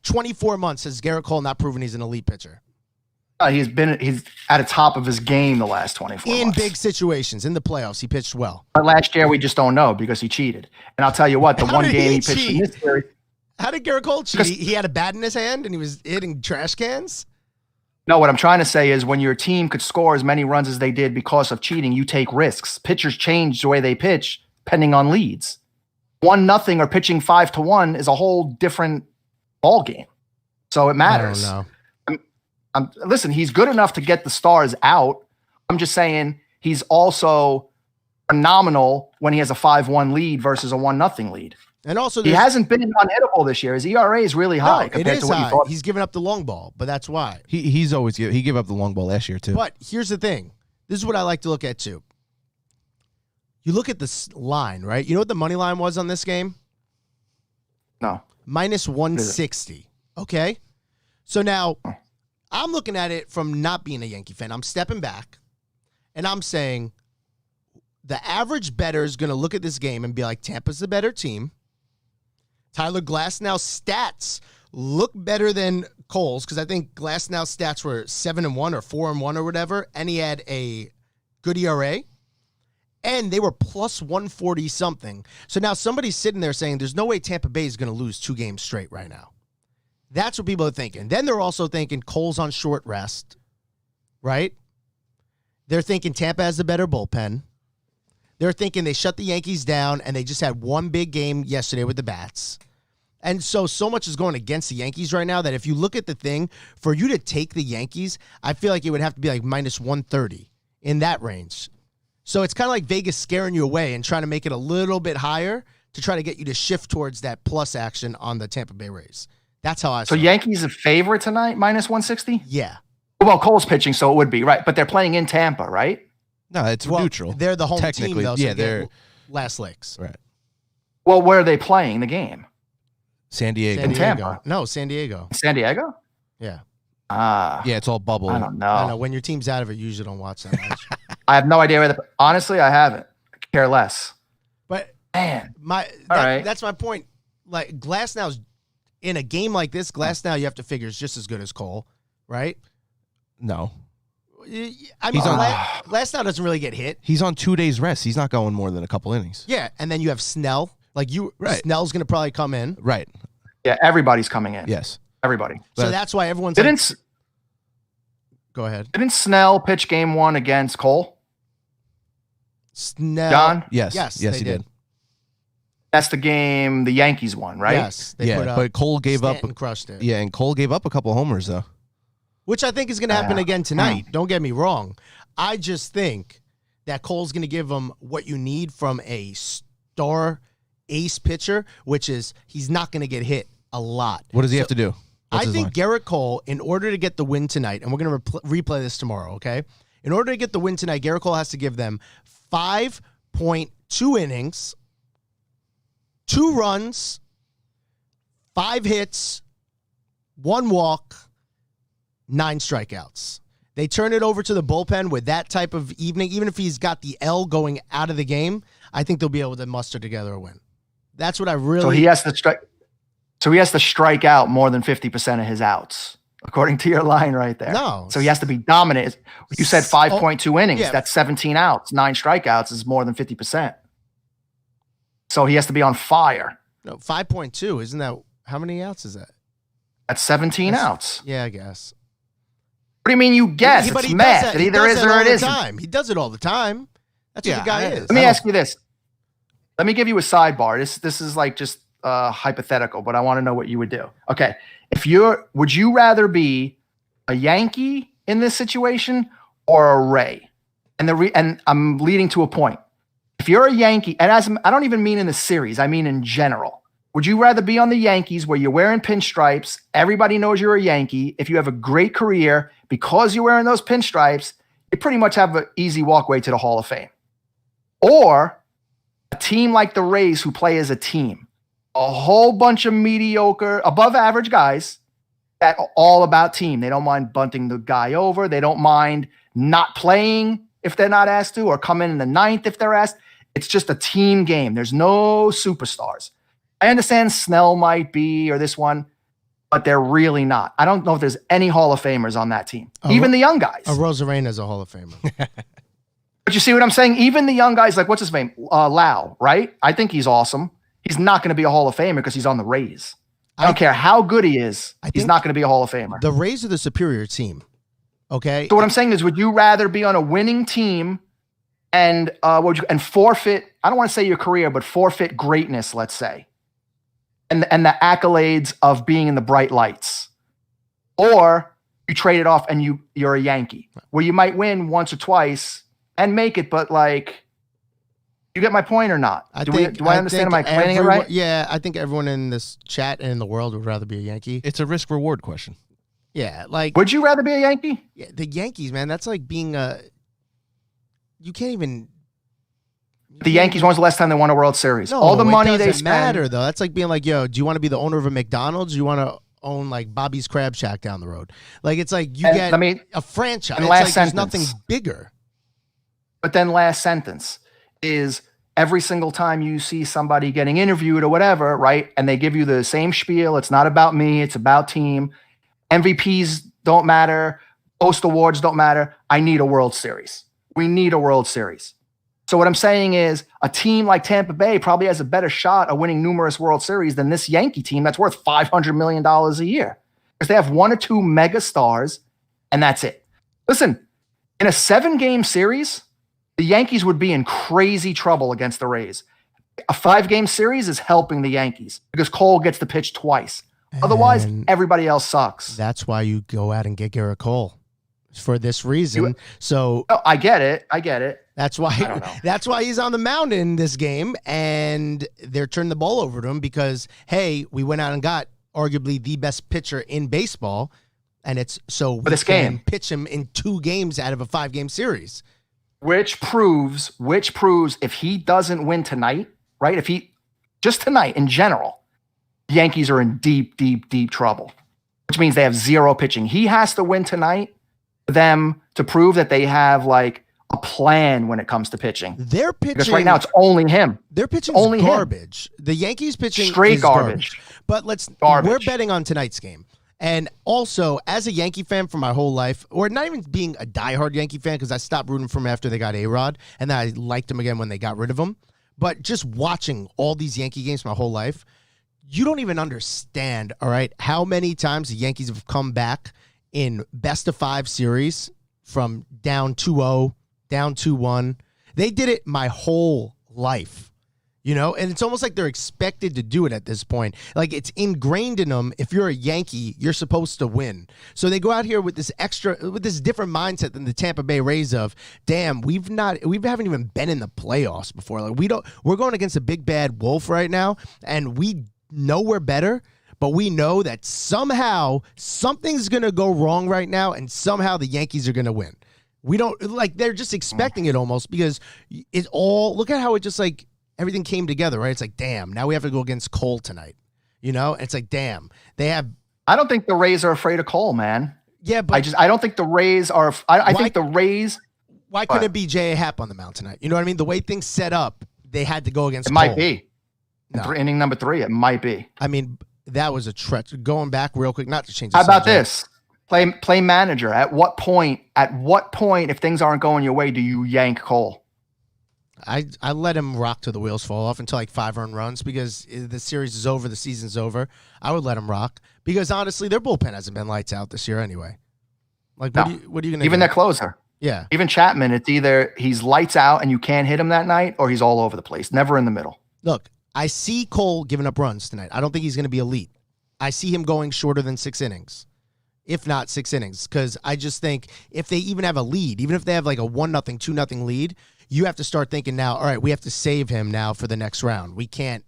24 months, has Garrett Cole not proven he's an elite pitcher? He's at the top of his game the last 24 months. In big situations, in the playoffs, he pitched well. But last year, we just don't know because he cheated. And I'll tell you what, the one game he pitched in this series. How did Garrett Cole cheat? He had a bat in his hand and he was hitting trash cans? No, what I'm trying to say is when your team could score as many runs as they did because of cheating, you take risks. Pitchers change the way they pitch depending on leads. 1-0 or pitching 5-1 is a whole different ball game. So it matters. I don't know. Listen, he's good enough to get the Stars out. I'm just saying he's also phenomenal when he has a 5-1 lead versus a 1-0 lead. And also, he hasn't been unhittable this year. His ERA is really high compared to what you thought. He's given up the long ball, but that's why. He gave up the long ball last year too. But here's the thing. This is what I like to look at too. You look at this line, right? You know what the money line was on this game? No. Minus 160. Okay? So now, I'm looking at it from not being a Yankee fan. I'm stepping back, and I'm saying the average bettor is going to look at this game and be like, Tampa's the better team. Tyler Glasnow's stats look better than Cole's because I think Glasnow's stats were 7-1 or 4-1 or whatever, and he had a good ERA, and they were plus 140 something. So now somebody's sitting there saying there's no way Tampa Bay is going to lose 2 games straight right now. That's what people are thinking. Then they're also thinking Cole's on short rest, right? They're thinking Tampa has the better bullpen. They're thinking they shut the Yankees down, and they just had one big game yesterday with the bats. And so much is going against the Yankees right now that if you look at the thing, for you to take the Yankees, I feel like it would have to be like minus 130 in that range. So it's kind of like Vegas scaring you away and trying to make it a little bit higher to try to get you to shift towards that plus action on the Tampa Bay Rays. That's how I So Yankees a favorite tonight, minus 160? Yeah. Well, Cole's pitching, so it would be, right. But they're playing in Tampa, right? No, it's neutral. They're the home team, though, so yeah, they're last licks. Right. Well, where are they playing the game? San Diego. In Tampa. No, San Diego. San Diego? Yeah. Yeah, it's all bubble. I don't know. I know. When your team's out of it, you usually don't watch that much. I have no idea where honestly, I haven't. I care less. But man, that's my point. Like Glasnow's in a game like this, Glasnow you have to figure is just as good as Cole, right? No. I mean, Glasnow doesn't really get hit. He's on 2 days rest. He's not going more than a couple innings. Yeah, and then you have Snell. Snell's going to probably come in. Right. Yeah, everybody's coming in. Yes. Everybody. So that's why everyone's go ahead. Didn't Snell pitch game 1 against Cole? Snell. John? Yes, he did. That's the game the Yankees won, right? Yes. But Cole gave Stanton crushed it. Yeah, and Cole gave up a couple homers, though. Which I think is going to happen again tonight. Don't get me wrong. I just think that Cole's going to give him what you need from a star ace pitcher, which is he's not going to get hit a lot. What does he have to do? I think Garrett Cole, in order to get the win tonight, and we're going to replay this tomorrow, okay? In order to get the win tonight, Garrett Cole has to give them 5.2 innings, 2 runs, 5 hits, 1 walk, 9 strikeouts. They turn it over to the bullpen with that type of evening. Even if he's got the L going out of the game, I think they'll be able to muster together a win. That's what I really... So he has to strike out more than 50% of his outs, according to your line right there. No. So he has to be dominant. You said 5.2 innings. Yeah. That's 17 outs. 9 strikeouts is more than 50%. So he has to be on fire. No, 5.2. Isn't that... How many outs is that? That's 17 outs. Yeah, I guess. What do you mean you guess? It's math. It either is or it isn't. He does it all the time. That's what the guy is. Let me ask you this. Let me give you a sidebar. This is like just hypothetical, but I want to know what you would do. Okay. Would you rather be a Yankee in this situation or a Ray? And I'm leading to a point. If you're a Yankee, and I don't even mean in the series, I mean in general. Would you rather be on the Yankees where you're wearing pinstripes, everybody knows you're a Yankee, if you have a great career, because you're wearing those pinstripes, you pretty much have an easy walkway to the Hall of Fame? Or a team like the Rays who play as a team, a whole bunch of mediocre, above average guys that are all about team. They don't mind bunting the guy over. They don't mind not playing if they're not asked to, or come in the 9th if they're asked. It's just a team game. There's no superstars. I understand Snell might be, or this one, but they're really not. I don't know if there's any Hall of Famers on that team. Even the young guys. Rosarena's a Hall of Famer. But you see what I'm saying? Even the young guys, like what's his name? Lau, right? I think he's awesome. He's not going to be a Hall of Famer because he's on the Rays. I don't care how good he is. He's not going to be a Hall of Famer. The Rays are the superior team. Okay. So what I'm saying is, would you rather be on a winning team and forfeit? I don't want to say your career, but forfeit greatness. Let's say. and the accolades of being in the bright lights, or you trade it off and you're a Yankee, where you might win once or twice and make it, but like, you get my point or not? Do I understand? Am I explaining it right? Yeah, I think everyone in this chat and in the world would rather be a Yankee. It's a risk reward question. Yeah, like, would you rather be a Yankee? Yeah, the Yankees, man. That's like being a. You can't even. The Yankees. When's the last time they won a World Series? No, all the money they doesn't spend. matter though. That's like being like, yo, do you want to be the owner of a McDonald's? Do you want to own like Bobby's Crab Shack down the road? Like it's like you get a franchise. It's like there's nothing bigger. But then last sentence is every single time you see somebody getting interviewed or whatever, right? And they give you the same spiel. It's not about me. It's about team. MVPs don't matter. Post awards don't matter. I need a World Series. We need a World Series. So what I'm saying is a team like Tampa Bay probably has a better shot of winning numerous World Series than this Yankee team that's worth $500 million a year. Because they have one or two mega stars, and that's it. Listen, in a 7-game series, the Yankees would be in crazy trouble against the Rays. A 5-game series is helping the Yankees because Cole gets to pitch twice. Otherwise, everybody else sucks. That's why you go out and get Garrett Cole for this reason. I get it. That's why. That's why he's on the mound in this game, and they're turning the ball over to him because, hey, we went out and got arguably the best pitcher in baseball, and it's so we can pitch him in 2 games out of a 5-game series. Which proves if he doesn't win tonight, right? If he just tonight in general, the Yankees are in deep, deep, deep trouble. Which means they have 0 pitching. He has to win tonight for them to prove that they have like a plan when it comes to pitching. Their pitching, because right now it's only him. Their pitching is garbage. The Yankees pitching straight is garbage. But we're betting on tonight's game. And also, as a Yankee fan for my whole life, or not even being a diehard Yankee fan because I stopped rooting for him after they got A-Rod, and then I liked him again when they got rid of him. But just watching all these Yankee games my whole life, you don't even understand, all right, how many times the Yankees have come back in best-of-5 series from down 2-0, down 2-1. They did it my whole life, you know? And it's almost like they're expected to do it at this point. Like, it's ingrained in them. If you're a Yankee, you're supposed to win. So they go out here with this different mindset than the Tampa Bay Rays of, damn, we haven't even been in the playoffs before. Like, we're going against a big bad wolf right now, and we know we're better, but we know that somehow something's going to go wrong right now, and somehow the Yankees are going to win. We don't, like, they're just expecting it almost because it's all, look at how it just, like, everything came together, right? It's like, damn, now we have to go against Cole tonight, you know? It's like, damn, they have. I don't think the Rays are afraid of Cole, man. Yeah, but I don't think the Rays are, I think the Rays. Why couldn't it be J.A. Happ on the mound tonight? You know what I mean? The way things set up, they had to go against Cole. It might be. No. Inning number 3, it might be. I mean, that was a treachery. Going back real quick, not to change the How about subject. this? Play manager. At what point, if things aren't going your way, do you yank Cole? I let him rock till the wheels fall off until like 5 earned runs because the series is over, the season's over. I would let him rock because honestly, their bullpen hasn't been lights out this year anyway. Like, what are you going to do? Even their closer. Yeah. Even Chapman, it's either he's lights out and you can't hit him that night or he's all over the place. Never in the middle. Look, I see Cole giving up runs tonight. I don't think he's going to be elite. I see him going shorter than 6 innings, if not 6 innings, because I just think if they even have a lead, even if they have like a 1-0, 2-0 lead, you have to start thinking now, all right, we have to save him now for the next round. We can't,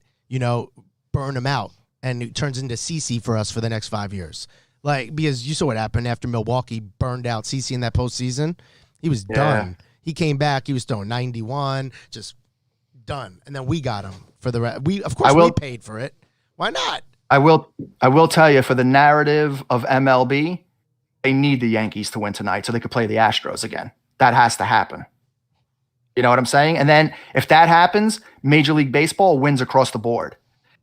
burn him out, and it turns into CC for us for the next 5 years. Like, because you saw what happened after Milwaukee burned out CC in that postseason. He was done. He came back. He was throwing 91, just done. And then we got him for the rest. We paid for it. Why not? I will tell you, for the narrative of MLB, they need the Yankees to win tonight so they could play the Astros again. That has to happen. You know what I'm saying? And then if that happens, Major League Baseball wins across the board.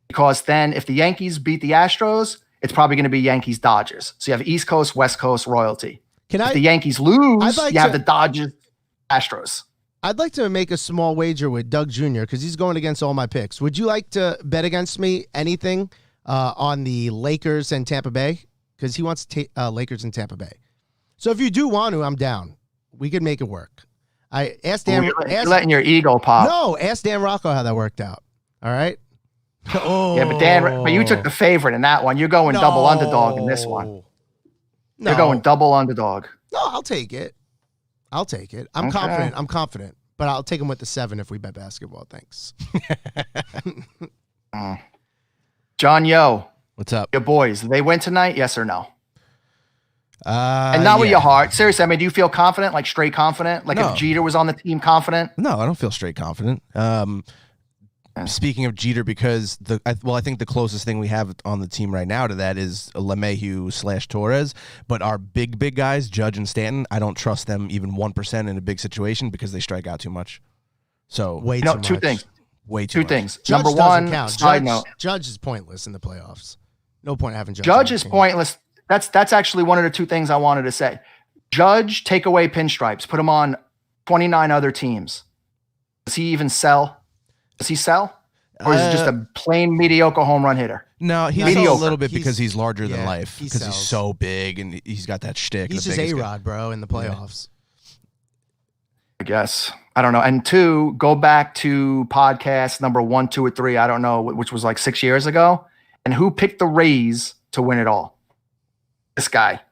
Because then if the Yankees beat the Astros, it's probably going to be Yankees-Dodgers. So you have East Coast, West Coast royalty. If the Yankees lose, you have the Dodgers-Astros. I'd like to make a small wager with Doug Jr. because he's going against all my picks. Would you like to bet against me anything on the Lakers and Tampa Bay? Because he wants Lakers and Tampa Bay. So if you do want to, I'm down. We could make it work. I asked Dan. You're letting your ego pop. No, ask Dan Rocco how that worked out. All right. Oh. Yeah, but you took the favorite in that one. You're going double underdog in this one. No. You're going double underdog. No, I'll take it. I'm Okay. confident. But I'll take him with the 7 if we bet basketball. Thanks. John Yo, What's up? your boys, did they win tonight? Yes or no? And Not not with your heart. Seriously, I mean, do you feel confident, like straight confident? Like No. if Jeter was on the team, confident? No, I don't feel straight confident. Speaking of Jeter, because I think the closest thing we have on the team right now to that is LeMahieu / Torres. But our big guys, Judge and Stanton, I don't trust them even 1% in a big situation because they strike out too much. So Way too much. Two things. way too Two much. things. Judge Number doesn't one, count. side note. Judge is pointless in the playoffs. No point having Judge. Judge on is the team. pointless. That's actually one of the two things I wanted to say. Judge, take away pinstripes, put him on 29 other teams. Does he even sell? Does he sell? Or is it just a plain mediocre home run hitter? No, he's Mediocre. a little bit because he's larger than yeah, life he because he's sells. so big and he's got that shtick. He's the just biggest guy. A-Rod, bro, in the playoffs. I guess. I don't know. And two, go back to podcast number 1, 2, or 3. I don't know, which was like 6 years ago. And who picked the Rays to win it all? This guy.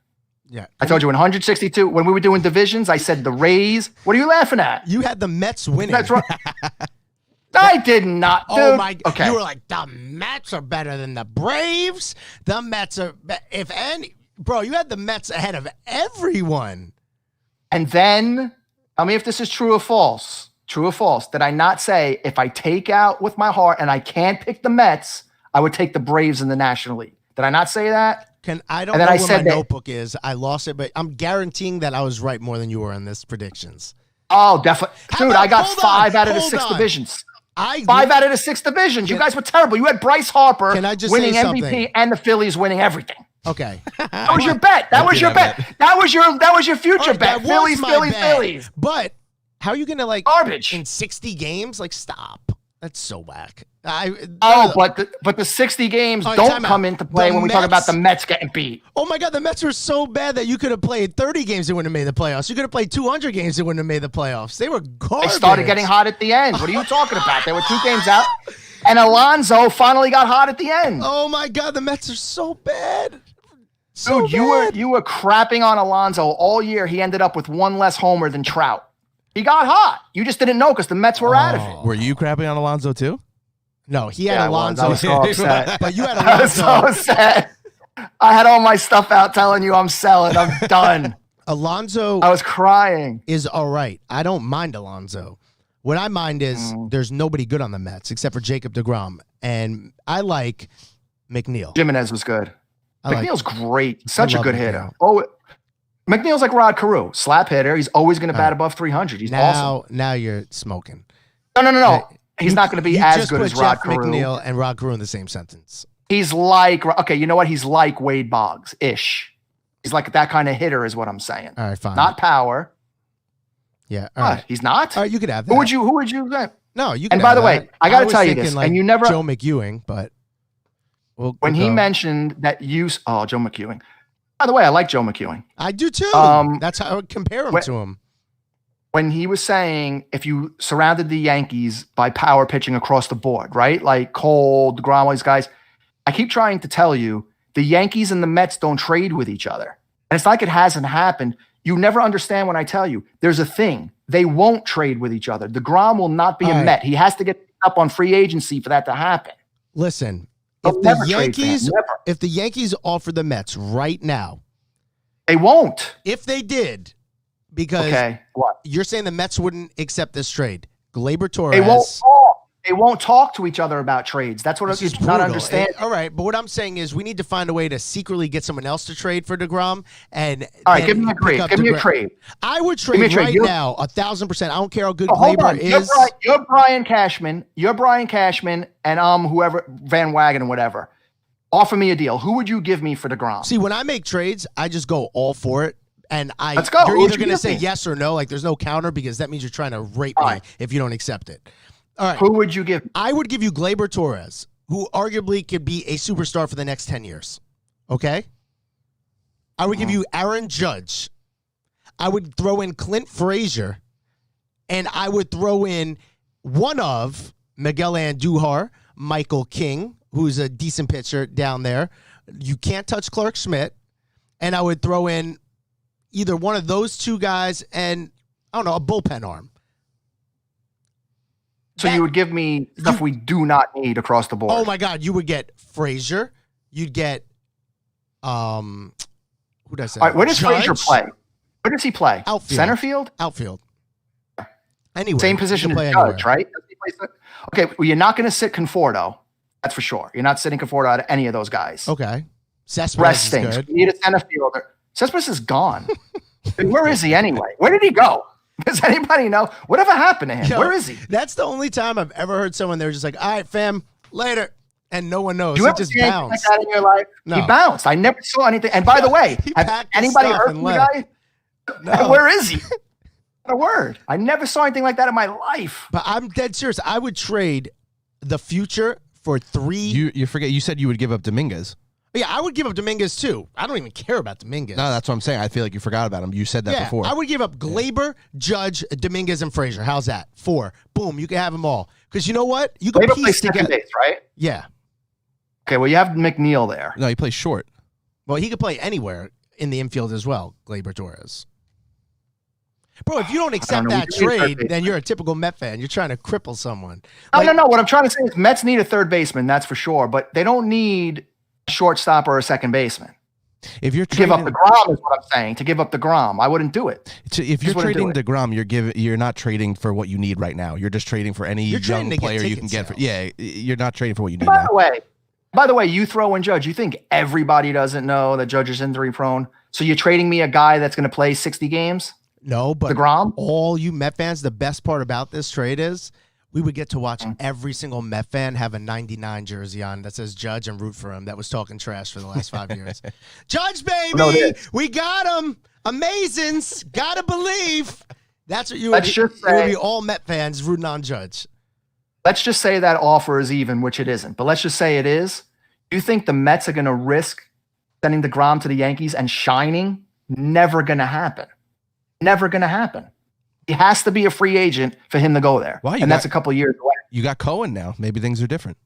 Yeah. I told you in 162, when we were doing divisions, I said the Rays. What are you laughing at? You had the Mets winning. That's right. I did not, dude. Oh my! Okay. You were like, the Mets are better than the Braves. The Mets are, if any, bro. You had the Mets ahead of everyone. And then, tell me if this is true or false. True or false? Did I not say if I take out with my heart and I can't pick the Mets, I would take the Braves in the National League? Did I not say that? I don't And know then I where said my that- notebook is. I lost it, but I'm guaranteeing that I was right more than you were on this predictions. Oh, definitely. How Dude, about- I got hold 5 on, out of the hold 6 on. divisions. 5 I out of the 6 divisions. You guys were terrible. You had Bryce Harper Can I just winning say MVP something? and the Phillies winning everything. Okay. That was your bet. That was did your have bet. That was your future All right, bet. that was Phillies, my Phillies, bet. Phillies. But how are you gonna like Garbage. in 60 games? Like, stop. That's so whack. But the 60 games All right, don't time out. come into play The when we talk about Mets- the Mets getting beat. Oh my God, the Mets were so bad that you could have played 30 games and wouldn't have made the playoffs. You could have played 200 games and wouldn't have made the playoffs. They were garbage. They started getting hot at the end. What are you talking about? They were 2 games out, and Alonso finally got hot at the end. Oh my God, the Mets are so bad. So Dude, bad. you were crapping on Alonso all year. He ended up with 1 less homer than Trout. He got hot. You just didn't know because the Mets were out of it. Were you crapping on Alonso too? No, he had Yeah, I was. Alonso. I was so upset. But you had I was so Alonso. upset. I had all my stuff out telling you I'm selling. I'm done. Alonso I was crying. is all right. I don't mind Alonso. What I mind is there's nobody good on the Mets except for Jacob deGrom. And I like McNeil. Jimenez was good. I McNeil's great. Such a love good McNeil. hitter. Oh, McNeil's like Rod Carew. Slap hitter. He's always going to bat above 300. He's awesome. Now you're smoking. No. He's not going to be You as just good put as Rod Jeff Carew. McNeil and Rod Carew in the same sentence. He's like, okay, you know what? He's like Wade Boggs-ish. He's like that kind of hitter is what I'm saying. All right, fine. Not power. Yeah. All What? right. He's not? All right, you could have that. Who would you say? No, you can And by have the way, that. I gotta was tell you thinking, this, like, and you never- Joe McEwing, but we'll When he go. mentioned that Joe McEwing. By the way, I like Joe McEwing. I do too. Um, That's how I would compare him when- to him. When he was saying if you surrounded the Yankees by power pitching across the board, right? Like Cole, DeGrom, all these guys. I keep trying to tell you, the Yankees and the Mets don't trade with each other. And it's like it hasn't happened. You never understand when I tell you. There's a thing. They won't trade with each other. DeGrom will not be All a right. Met. He has to get up on free agency for that to happen. Listen, They'll if never the trade for him. Yankees Never. if the Yankees offer the Mets right now, They won't. if they did, because Okay. What? you're saying the Mets wouldn't accept this trade. Gleyber Torres. They won't talk. They won't talk to each other about trades. That's what This you're is not brutal. understanding. All right, but what I'm saying is we need to find a way to secretly get someone else to trade for DeGrom. And All right, then give me a pick trade. up Give me a DeGrom. trade. I would me a trade trade. right You're- now 1,000%. I don't care how good Oh, hold Gleyber on. is. You're Brian Cashman. You're Brian Cashman, and whoever Van Wagen or whatever. Offer me a deal. Who would you give me for DeGrom? See, when I make trades, I just go all for it. And Let's go. you're Who would either you going to give say me? yes or no. Like there's no counter because that means you're trying to rape All me right. if you don't accept it. All right. Who would you give? I would give you Gleyber Torres, who arguably could be a superstar for the next 10 years. Okay? I would give you Aaron Judge. I would throw in Clint Frazier. And I would throw in one of Miguel Andujar Michael King, who's a decent pitcher down there. You can't touch Clark Schmidt. And I would throw in either one of those two guys and, I don't know, a bullpen arm. So you would give me stuff we do not need across the board. Oh, my God. You would get Frazier. You'd get, who did I say? All right, where does Frazier play? Where does he play? Outfield. Center field? Outfield. Anyway. Same position as Judge, right? Okay, well, you're not going to sit Conforto. That's for sure. You're not sitting Conforto out of any of those guys. Okay. Cespedes Rest is stinks. good. You need a center fielder. Cespedes is gone. Where is he anyway? Where did he go? Does anybody know? Whatever happened to him? Yo, where is he? That's the only time I've ever heard someone, they were just like, all right, fam, later. And no one knows. You He ever just see anything like bounced. that in your life? No. He bounced. I never saw anything. And by the way, He has packed his anybody stuff heard and from the left. guy? No. Where is he? Not a word. I never saw anything like that in my life. But I'm dead serious. I would trade the future for three. You forget. You said you would give up Dominguez. Yeah, I would give up Dominguez too. I don't even care about Dominguez. No, that's what I'm saying. I feel like you forgot about him. You said that before. I would give up Glaber, Judge, Dominguez, and Frazier. How's that? 4. Boom. You can have them all. Because you know what? You can Glaber plays piece second together. base, right? Yeah. Okay, well, you have McNeil there. No, he plays short. Well, he could play anywhere in the infield as well, Glaber Torres. Bro, if you don't accept know. that We do need trade, third then you're a typical Met fan. You're trying to cripple someone. No. What I'm trying to say is Mets need a third baseman, that's for sure. But they don't need a shortstop or a second baseman. If you're To give trading, up the Grom is what I'm saying. To give up the Grom, I wouldn't do it. if you're Just wouldn't trading do it. DeGrom, you're not trading for what you need right now. You're just trading for any You're trading young to get player you can ticket get. For, sales. yeah, you're not trading for what you need By now. the way, you throw in Judge. You think everybody doesn't know that Judge is injury prone? So you're trading me a guy that's going to play 60 games? No, but DeGrom? all you Met fans, the best part about this trade is we would get to watch every single Met fan have a 99 jersey on that says Judge and root for him that was talking trash for the last 5 years. Judge, baby! No, it is. We got him! Amazins! Gotta believe! That's what you Let's would just it would say- be all Met fans rooting on Judge. Let's just say that offer is even, which it isn't. But let's just say it is. You think the Mets are going to risk sending DeGrom to the Yankees and shining? Never going to happen. Never going to happen. He has to be a free agent for him to go there. Wow, and that's a couple of years away. You got Cohen now. Maybe things are different.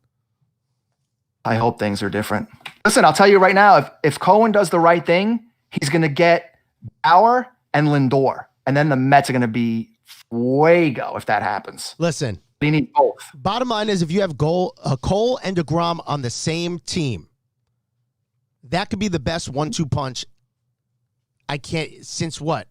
I hope things are different. Listen, I'll tell you right now, if Cohen does the right thing, he's going to get Bauer and Lindor. And then the Mets are going to be fuego if that happens. Listen, They need both. bottom line is if you have Cole and DeGrom on the same team, that could be the best 1-2 punch. Since what?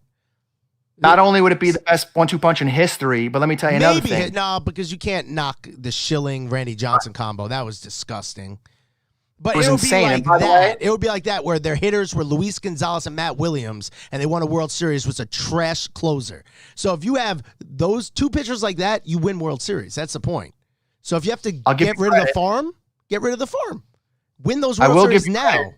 Not only would it be the best 1-2 punch in history, but let me tell you another thing. No, because you can't knock the Schilling Randy Johnson combo. That was disgusting. But It was would insane. be And like by the that. way- It would be like that where their hitters were Luis Gonzalez and Matt Williams, and they won a World Series with a trash closer. So if you have those two pitchers like that, you win World Series. That's the point. So if you have to I'll give get you rid of the credit. farm, get rid of the farm. Win those I World will Series give you now. credit.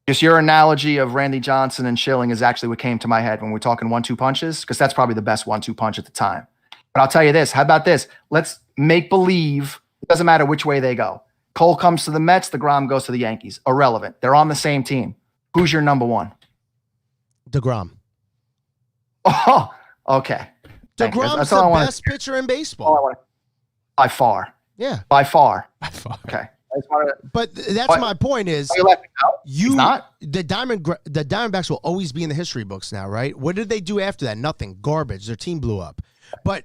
Just your analogy of Randy Johnson and Schilling is actually what came to my head when we're talking 1-2 punches, because that's probably the best 1-2 punch at the time. But I'll tell you this. How about this? Let's make believe. It doesn't matter which way they go. Cole comes to the Mets. DeGrom goes to the Yankees. Irrelevant. They're on the same team. Who's your number one? DeGrom. Oh, okay. Thank you. DeGrom's That's all I the wanted. best pitcher in All I baseball. wanted. By far. Yeah. By far. Fuck. Okay. I just wanted to. But that's But- my point is Are you laughing out? you He's not. the Diamondbacks will always be in the history books now, right? What did they do after that? Nothing. Garbage. Their team blew up. But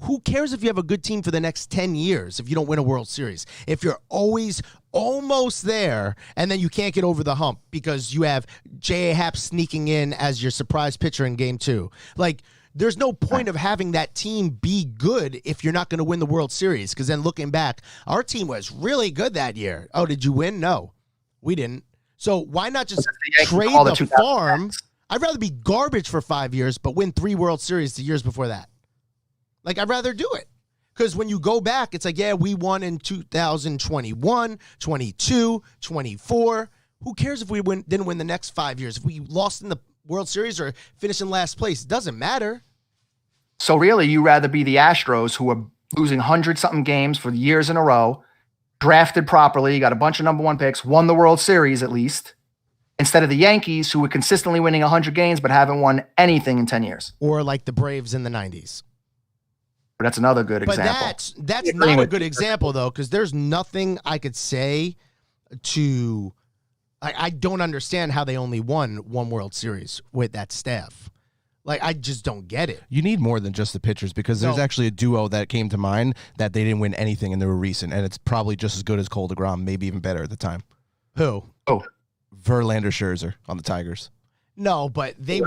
who cares if you have a good team for the next 10 years if you don't win a World Series? If you're always almost there and then you can't get over the hump because you have J.A. Happ sneaking in as your surprise pitcher in game 2. Like, there's no point of having that team be good if you're not going to win the World Series. Because then looking back, our team was really good that year. Oh, did you win? No, we didn't. So why not just Yankees trade all the the 2000s. farm? I'd rather be garbage for 5 years, but win 3 World Series the years before that. Like, I'd rather do it. Because when you go back, it's like, yeah, we won in 2021, 22, 24. Who cares if we didn't win the next 5 years? If we lost in the World Series or finished in last place, it doesn't matter. So really, you rather be the Astros, who are losing 100-something games for years in a row, drafted properly, got a bunch of number 1 picks, won the World Series at least, instead of the Yankees, who were consistently winning 100 games but haven't won anything in 10 years. Or like the Braves in the 90s. But that's another good But example. that's not a good example, though, because there's nothing I could say to I don't understand how they only won one World Series with that staff. Like, I just don't get it. You need more than just the pitchers because there's actually a duo that came to mind that they didn't win anything and they were recent, and it's probably just as good as Cole DeGrom, maybe even better at the time. Who? Oh, Verlander, Scherzer on the Tigers. No, but they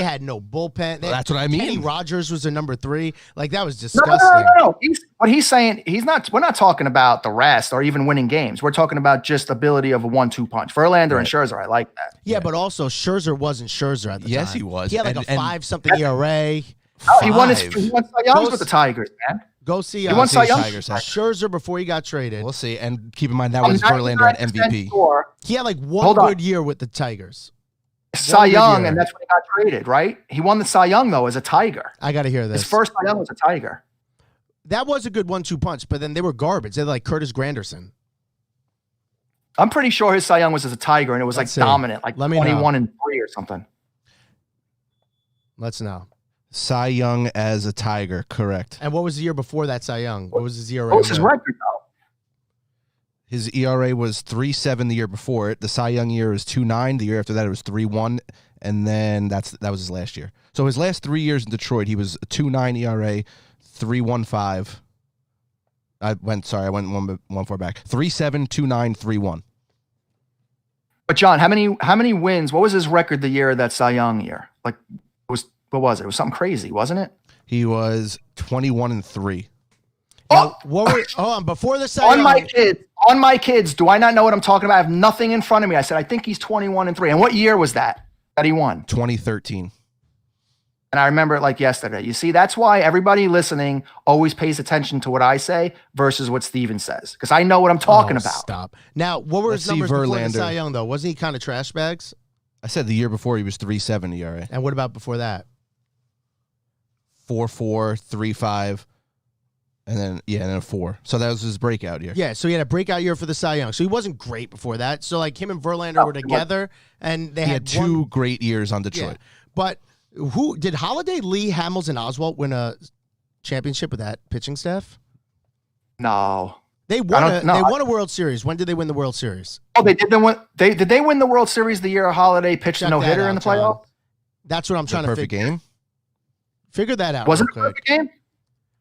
had no bullpen. That's what I mean. Kenny Rogers was their number 3. Like, that was no, disgusting. no. What he's saying, we're not talking about the rest or even winning games. We're talking about just ability of a 1-2 punch. Verlander and Scherzer, I like that. Yeah, but also Scherzer wasn't Scherzer at the time. Yes, he was. He had like a 5-something ERA. Oh, he won Cy Youngs with the Tigers, man. Go see He won Cy Youngs. Scherzer before he got traded. We'll see. And keep in mind, that was Verlander at MVP. Sure. He had like one good year with the Tigers. Cy Young, and that's when he got traded, right? He won the Cy Young, though, as a Tiger. I got to hear this. His first Cy Young was a Tiger. That was a good 1-2 punch, but then they were garbage. They're like Curtis Granderson. I'm pretty sure his Cy Young was as a Tiger, and it was dominant, like 21-3 or something. Let's know. Cy Young as a Tiger, correct. And what was the year before that Cy Young? What was his ERA? What was his record, though? His ERA was 3.7 the year before it. The Cy Young year was 2.9. The year after that, it was 3.1, and then that was his last year. So his last 3 years in Detroit, he was a 2.9 ERA, 3.15. I went one far back. 3.7, 2.9, 3.1. But John, how many wins? What was his record the year of that Cy Young year? Like, what was it? It was something crazy, wasn't it? He was 21-3. Oh, hold on. Before the Cy Young, on my kids, do I not know what I'm talking about? I have nothing in front of me. I said, I think he's 21-3. And what year was that he won? 2013. And I remember it like yesterday. You see, that's why everybody listening always pays attention to what I say versus what Steven says. Because I know what I'm talking about. Stop. Now, what were his numbers before the Cy Young, though? Wasn't he kind of trash bags? I said the year before he was 3.7 ERA. And what about before that? 4.4, 3.5. And then a 4. So that was his breakout year. Yeah, so he had a breakout year for the Cy Young. So he wasn't great before that. So like him and Verlander were together, and they had 2 great years on Detroit. Yeah. But who did Holiday, Lee, Hamels, and Oswalt win a championship with that pitching staff? No, they won. They won a World Series. When did they win the World Series? Oh, they did. Did they win the World Series the year Holiday pitched a no-hitter in the playoffs? That's what I'm trying to figure. Perfect game. Figure that out. Was it a perfect game?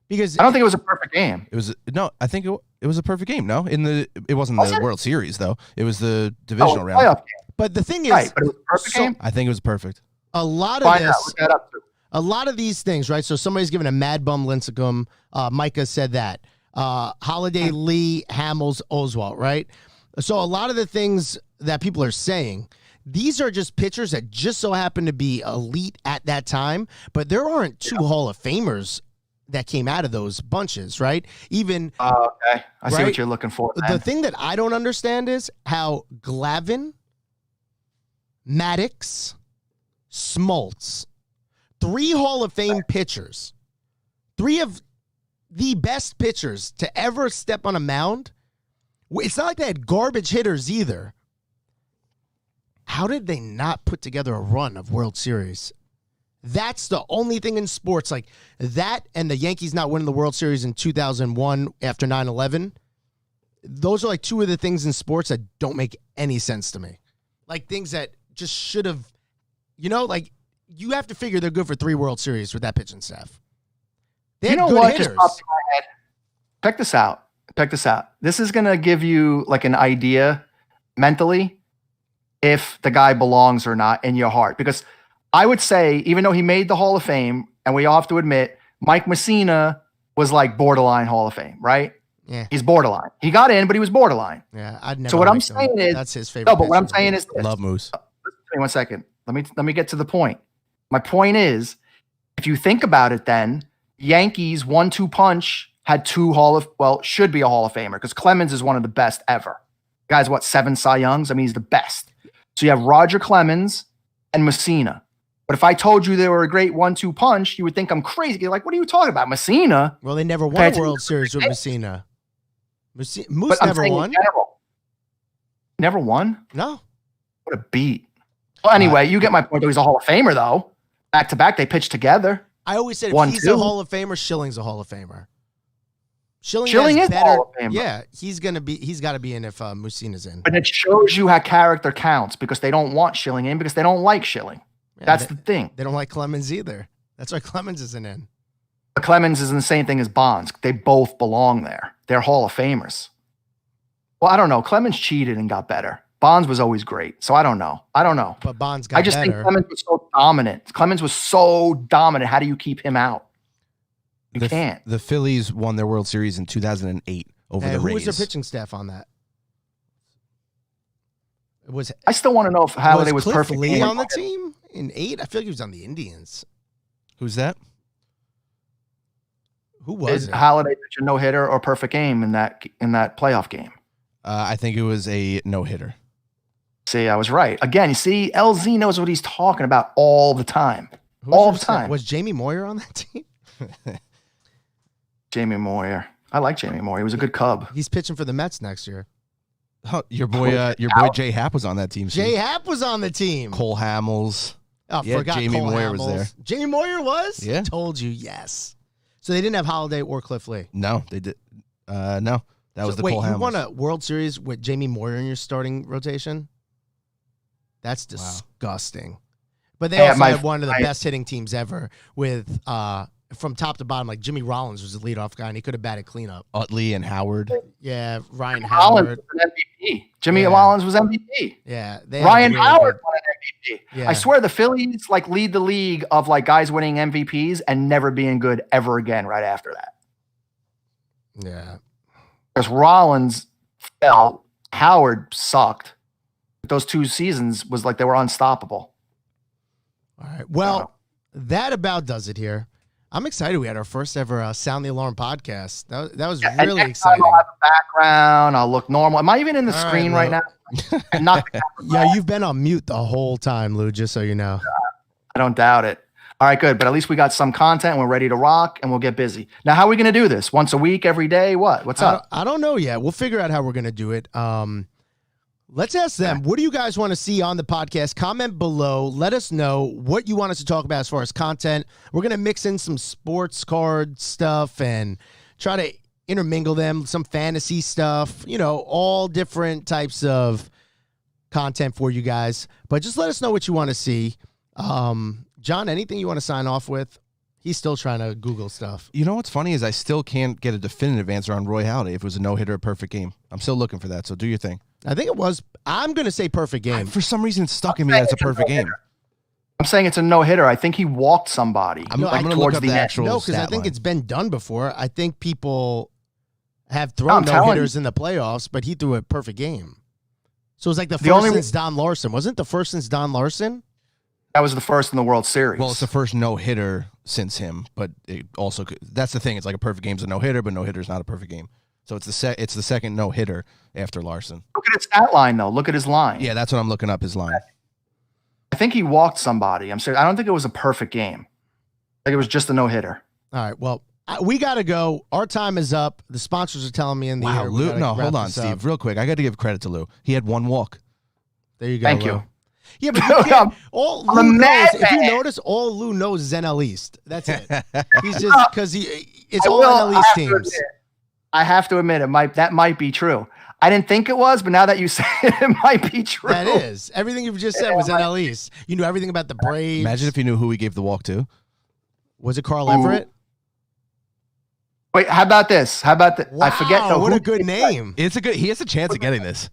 Because I don't think it was a perfect game. It was I think it was a perfect game. No, it wasn't the World Series though. It was the divisional round. Playoff game. But the thing is, right, but it was a perfect game. I think it was perfect. A lot of a lot of these things, right? So somebody's giving a mad bum Lincecum. Micah said that. Holiday, Lee, Hamels, Oswalt, right? So a lot of the things that people are saying, these are just pitchers that just so happen to be elite at that time, but there aren't 2 Hall of Famers that came out of those bunches, right? Even okay, I see what you're looking for. The thing that I don't understand is how Glavine, Maddox, Smoltz, 3 Hall of Fame pitchers, 3 of the best pitchers to ever step on a mound. It's not like they had garbage hitters either. How did they not put together a run of World Series? That's the only thing in sports, like that and the Yankees not winning the World Series in 2001 after 9/11. Those are like 2 of the things in sports that don't make any sense to me. Like things that just should have, like you have to figure they're good for 3 World Series with that pitching staff. They had good what hitters. just popped in my head? Check this out. This is going to give you like an idea mentally if the guy belongs or not in your heart. Because I would say, even though he made the Hall of Fame, and we all have to admit, Mike Mussina was like borderline Hall of Fame, right? Yeah. He's borderline. He got in, but he was borderline. Yeah, I'd never. So what I'm saying is, that's his favorite. No, but what I'm saying is this. Love Moose. Listen to me 1 second. Let me get to the point. My point is, if you think about it, then Yankees 1-2 punch had 2 should be a Hall of Famer because Clemens is one of the best ever. Guy's 7 Cy Youngs? I mean, he's the best. So you have Roger Clemens and Mussina. But if I told you they were a great 1-2 punch, you would think I'm crazy. You're like, what are you talking about? Mussina? Well, they never won a World Series with Mussina. Moose never won. Never won? No. What a beat. Well, anyway, you get my point. Though. He's a Hall of Famer, though. Back to back, they pitched together. I always said if 1-2. he's a Hall of Famer, Schilling's a Hall of Famer. Schilling has is a better. Hall of Famer. Yeah, he's got to be in if Musina's in. But it shows you how character counts because they don't want Schilling in because they don't like Schilling. Yeah, That's the thing. They don't like Clemens either. That's why Clemens isn't in. But Clemens isn't the same thing as Bonds. They both belong there. They're Hall of Famers. Well, I don't know. Clemens cheated and got better. Bonds was always great. So I don't know. But Bonds got I just better. think Clemens was so dominant. Clemens was so dominant. How do you keep him out? You can't. The Phillies won their World Series in 2008 over the Rays. Who was their pitching staff on that? I still want to know if Halladay was Cliff perfect. Lee on the team in 8? I feel like he was on the Indians. Who's that? Who was it? Halladay pitch a no-hitter or perfect game in that playoff game? I think it was a no-hitter. See, I was right. Again, you see, LZ knows what he's talking about all the time. Was Jamie Moyer on that team? Jamie Moyer. I like Jamie Moyer. He was a good Cub. He's pitching for the Mets next year. Oh, your boy Jay Happ was on that team. Jay Happ was on the team. Cole Hamels. Oh, Yeah, forgot Jamie Cole Moyer Hamels. was there. Jamie Moyer was? Yeah. Told you, yes. So they didn't have Halladay or Cliff Lee. No, they did. No, that was the wait, Cole you Hamels. won a World Series with Jamie Moyer in your starting rotation? That's disgusting. But they also had one of the best hitting teams ever with from top to bottom. Like Jimmy Rollins was the leadoff guy, and he could have batted cleanup. Utley and Howard. Yeah, Ryan Rollins Howard. was an MVP. Jimmy Rollins was MVP. Yeah, Ryan Howard won an MVP. Yeah. I swear the Phillies lead the league of guys winning MVPs and never being good ever again right after that. Yeah. Because Rollins fell, Howard sucked. Those 2 seasons was like they were unstoppable. All right. Well, that about does it here. I'm excited. We had our first ever Sound the Alarm podcast. That was really exciting. I'll have a background. I'll look normal. Am I even in the screen right now? Not the Yeah, you've been on mute the whole time, Lou, just so you know. I don't doubt it. All right, good. But at least we got some content. We're ready to rock, and we'll get busy. Now, how are we going to do this? Once a week, every day? What? What's up? I don't know yet. We'll figure out how we're going to do it. Let's ask them, what do you guys want to see on the podcast? Comment below. Let us know what you want us to talk about as far as content. We're going to mix in some sports card stuff and try to intermingle them, some fantasy stuff, all different types of content for you guys. But just let us know what you want to see. John, anything you want to sign off with? He's still trying to Google stuff. You know what's funny is I still can't get a definitive answer on Roy Halladay if it was a no-hitter or perfect game. I'm still looking for that, so do your thing. I think it was. I'm going to say perfect game. For some reason, it's stuck in me that it's a perfect game. I'm saying it's a no-hitter. I think he walked somebody. I'm going to look up the actual No, because I stat think line. it's been done before. I think people have thrown no-hitters in the playoffs, but he threw a perfect game. So it was like the first since Don Larson. Wasn't it the first since Don Larson? That was the first in the World Series. Well, it's the first no-hitter since him, but it also that's the thing. It's like a perfect game's a no-hitter, but no-hitter's not a perfect game. So it's the second no-hitter after Larson. Look at his stat line, though. Look at his line. Yeah, that's what I'm looking up, his line. I think he walked somebody. I'm serious. I don't think it was a perfect game. I think it was just a no-hitter. All right, well, we got to go. Our time is up. The sponsors are telling me in the Wow, air. Lou. No, hold on, Steve. Real quick. I got to give credit to Lou. He had one walk. There you go, Thank Lou. you. Yeah, but you can't, all Lou knows, if you man. notice, all Lou knows is NL East. That's it. He's just because it's all NL East teams. I have to admit, that might be true. I didn't think it was, but now that you say it, it might be true. That is. Everything you've just said was NL East. You knew everything about the Braves. Imagine if you knew who he gave the walk to. Was it Carl Everett? Wait, how about this? Wow, I forget. Though, what a good name. He has a chance of getting this.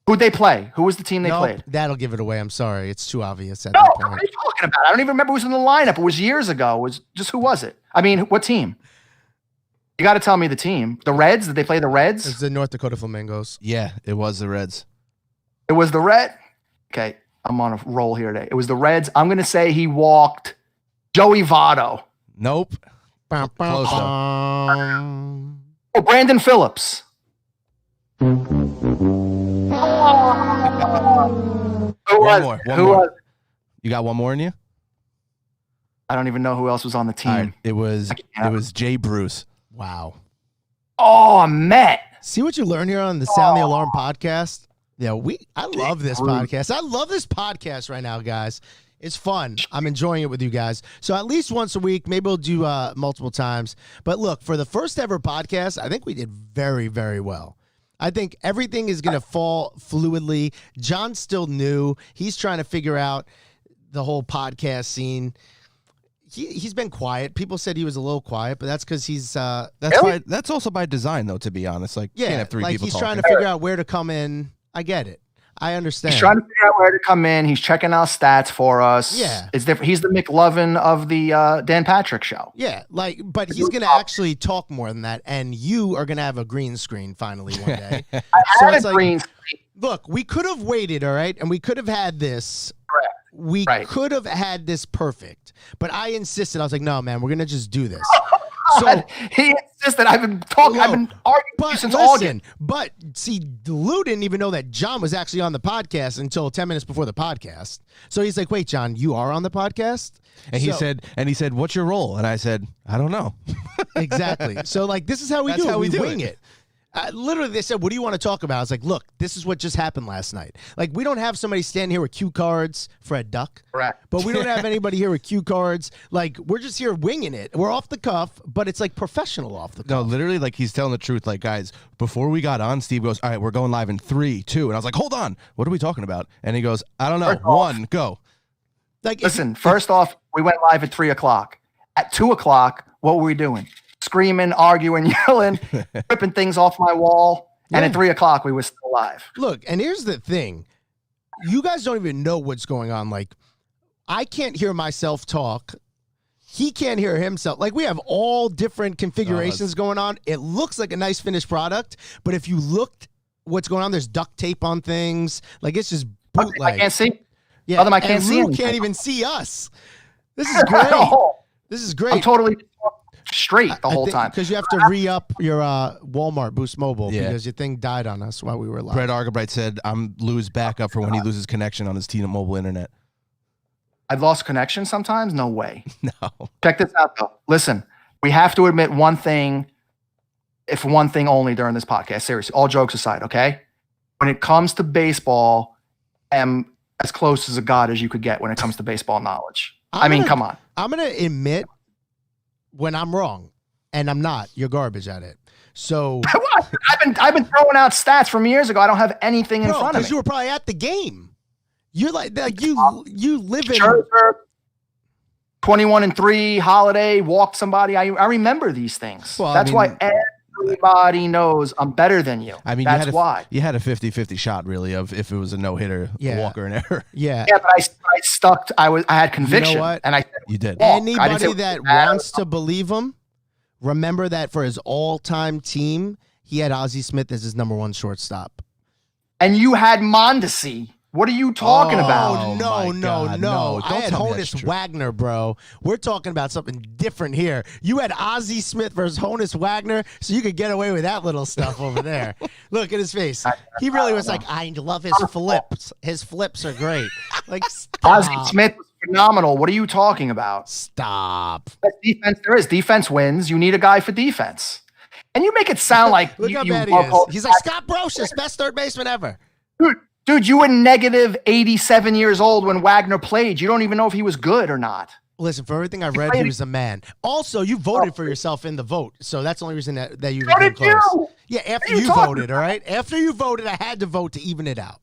Who'd they play? Who was the team they played? That'll give it away. I'm sorry. It's too obvious at No, that what point. are you talking about? I don't even remember who was in the lineup. It was years ago. It was just who was it? I mean, what team? You got to tell me the team. The Reds? Did they play the Reds? It's the North Dakota Flamingos. Yeah, it was the Reds. It was the Red. Okay, I'm on a roll here today. It was the Reds. I'm going to say he walked Joey Votto. Nope. Close Oh, Brandon Phillips. One more. You got one more in you? I don't even know who else was on the team. All right. It was Jay Bruce. Wow. Oh, a Met. See what you learn here on the Sound the Alarm podcast? Yeah, I love this podcast. I love this podcast right now, guys. It's fun. I'm enjoying it with you guys. So at least once a week, maybe we'll do multiple times. But look, for the first ever podcast, I think we did very, very well. I think everything is going to fall fluidly. John's still new. He's trying to figure out the whole podcast scene. He's been quiet. People said he was a little quiet, but that's because he's that's also by design, though. To be honest, like you can't have three people he's talking. trying to figure out where to come in. I get it. I understand. He's trying to figure out where to come in. He's checking out stats for us. Yeah. It's different. He's the McLovin of the Dan Patrick show. Yeah, but he's going to actually talk more than that, and you are going to have a green screen finally one day. I had a green screen. Look, we could have waited, all right, and we could have had this. Correct. We could have had this perfect, but I insisted. I was like, no, man, we're going to just do this. So he insisted. I've been talking. I've been arguing since August. But see, Lou didn't even know that John was actually on the podcast until 10 minutes before the podcast. So he's like, "Wait, John, you are on the podcast?" And he said, "What's your role?" And I said, "I don't know." Exactly. So like, this is how we do it. We wing it. Literally, they said, "What do you want to talk about?" I was like, "Look, this is what just happened last night." Like, we don't have somebody standing here with cue cards, Fred Duck. Correct. But we don't have anybody here with cue cards. Like, we're just here winging it. We're off the cuff, but it's like professional off the cuff. No, literally, like he's telling the truth. Like, guys, before we got on, Steve goes, "All right, we're going live in 3, 2," and I was like, "Hold on, what are we talking about?" And he goes, "I don't know. 1, go." Like, listen. First off, we went live at 3:00. At 2:00, what were we doing? Screaming, arguing, yelling, ripping things off my wall. And at 3:00, we were still live. Look, and here's the thing. You guys don't even know what's going on. Like, I can't hear myself talk. He can't hear himself. Like, we have all different configurations going on. It looks like a nice finished product, but if you looked what's going on, there's duct tape on things. Like, it's just bootleg. I can't see. Yeah, I can't see. Lou can't even see us. This is great. This is great. I'm totally straight the whole time. Because you have to re-up your Walmart Boost Mobile because your thing died on us while we were live. Brett Argabright said, "I'm Lou's backup for when he loses connection on his T-Mobile internet." I've lost connection sometimes? No way. No. Check this out, though. Listen, we have to admit one thing, if one thing only during this podcast. Seriously, all jokes aside, okay? When it comes to baseball, I'm as close as a god as you could get when it comes to baseball knowledge. Come on. I'm going to admit when I'm wrong, and I'm not. You're garbage at it. So I've been throwing out stats from years ago. I don't have anything in front of me. Because you were probably at the game. You're like you live in Scherzer, 21-3, Holiday, walked somebody. I remember these things. Well, that's why everybody knows I'm better than you. I mean, that's why. You had a 50-50 shot, really, of if it was a no-hitter, a walk, or an error. Yeah. Yeah, but I stuck. I had conviction. You know what? And I said, you did. Anybody that wants to believe him, remember that for his all-time team, he had Ozzie Smith as his number 1 shortstop. And you had Mondesi. What are you talking about? Oh, no. I had Honus Wagner, bro. We're talking about something different here. You had Ozzie Smith versus Honus Wagner, so you could get away with that little stuff over there. Look at his face. He really was like, I love his flips. His flips are great. Like, stop. Ozzie Smith was phenomenal. What are you talking about? Stop. Best defense there is. Defense wins. You need a guy for defense. And you make it sound like Look how bad he is. He's like, Scott Brocious, best third baseman ever. Dude, you were negative 87 years old when Wagner played. You don't even know if he was good or not. Listen, for everything I read, he was a man. Also, you voted for yourself in the vote, so that's the only reason that you So did close. you. Yeah, after you voted, all right? After you voted, I had to vote to even it out.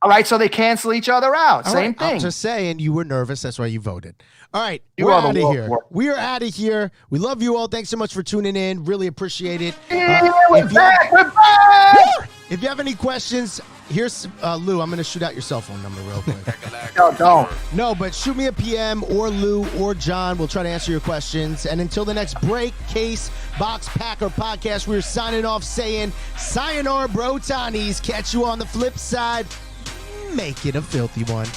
All right, so they cancel each other out. Same thing. I'm just saying you were nervous. That's why you voted. All right, You we're are the out of world here. war. We are out of here. We love you all. Thanks so much for tuning in. Really appreciate it. We're back. We're back. If you have any questions, here's Lou. I'm going to shoot out your cell phone number real quick. No, don't. No, but shoot me a PM or Lou or John. We'll try to answer your questions. And until the next break, Case, Box, Packer podcast, we're signing off saying, sayonara, bro, Tani's. Catch you on the flip side. Make it a filthy one.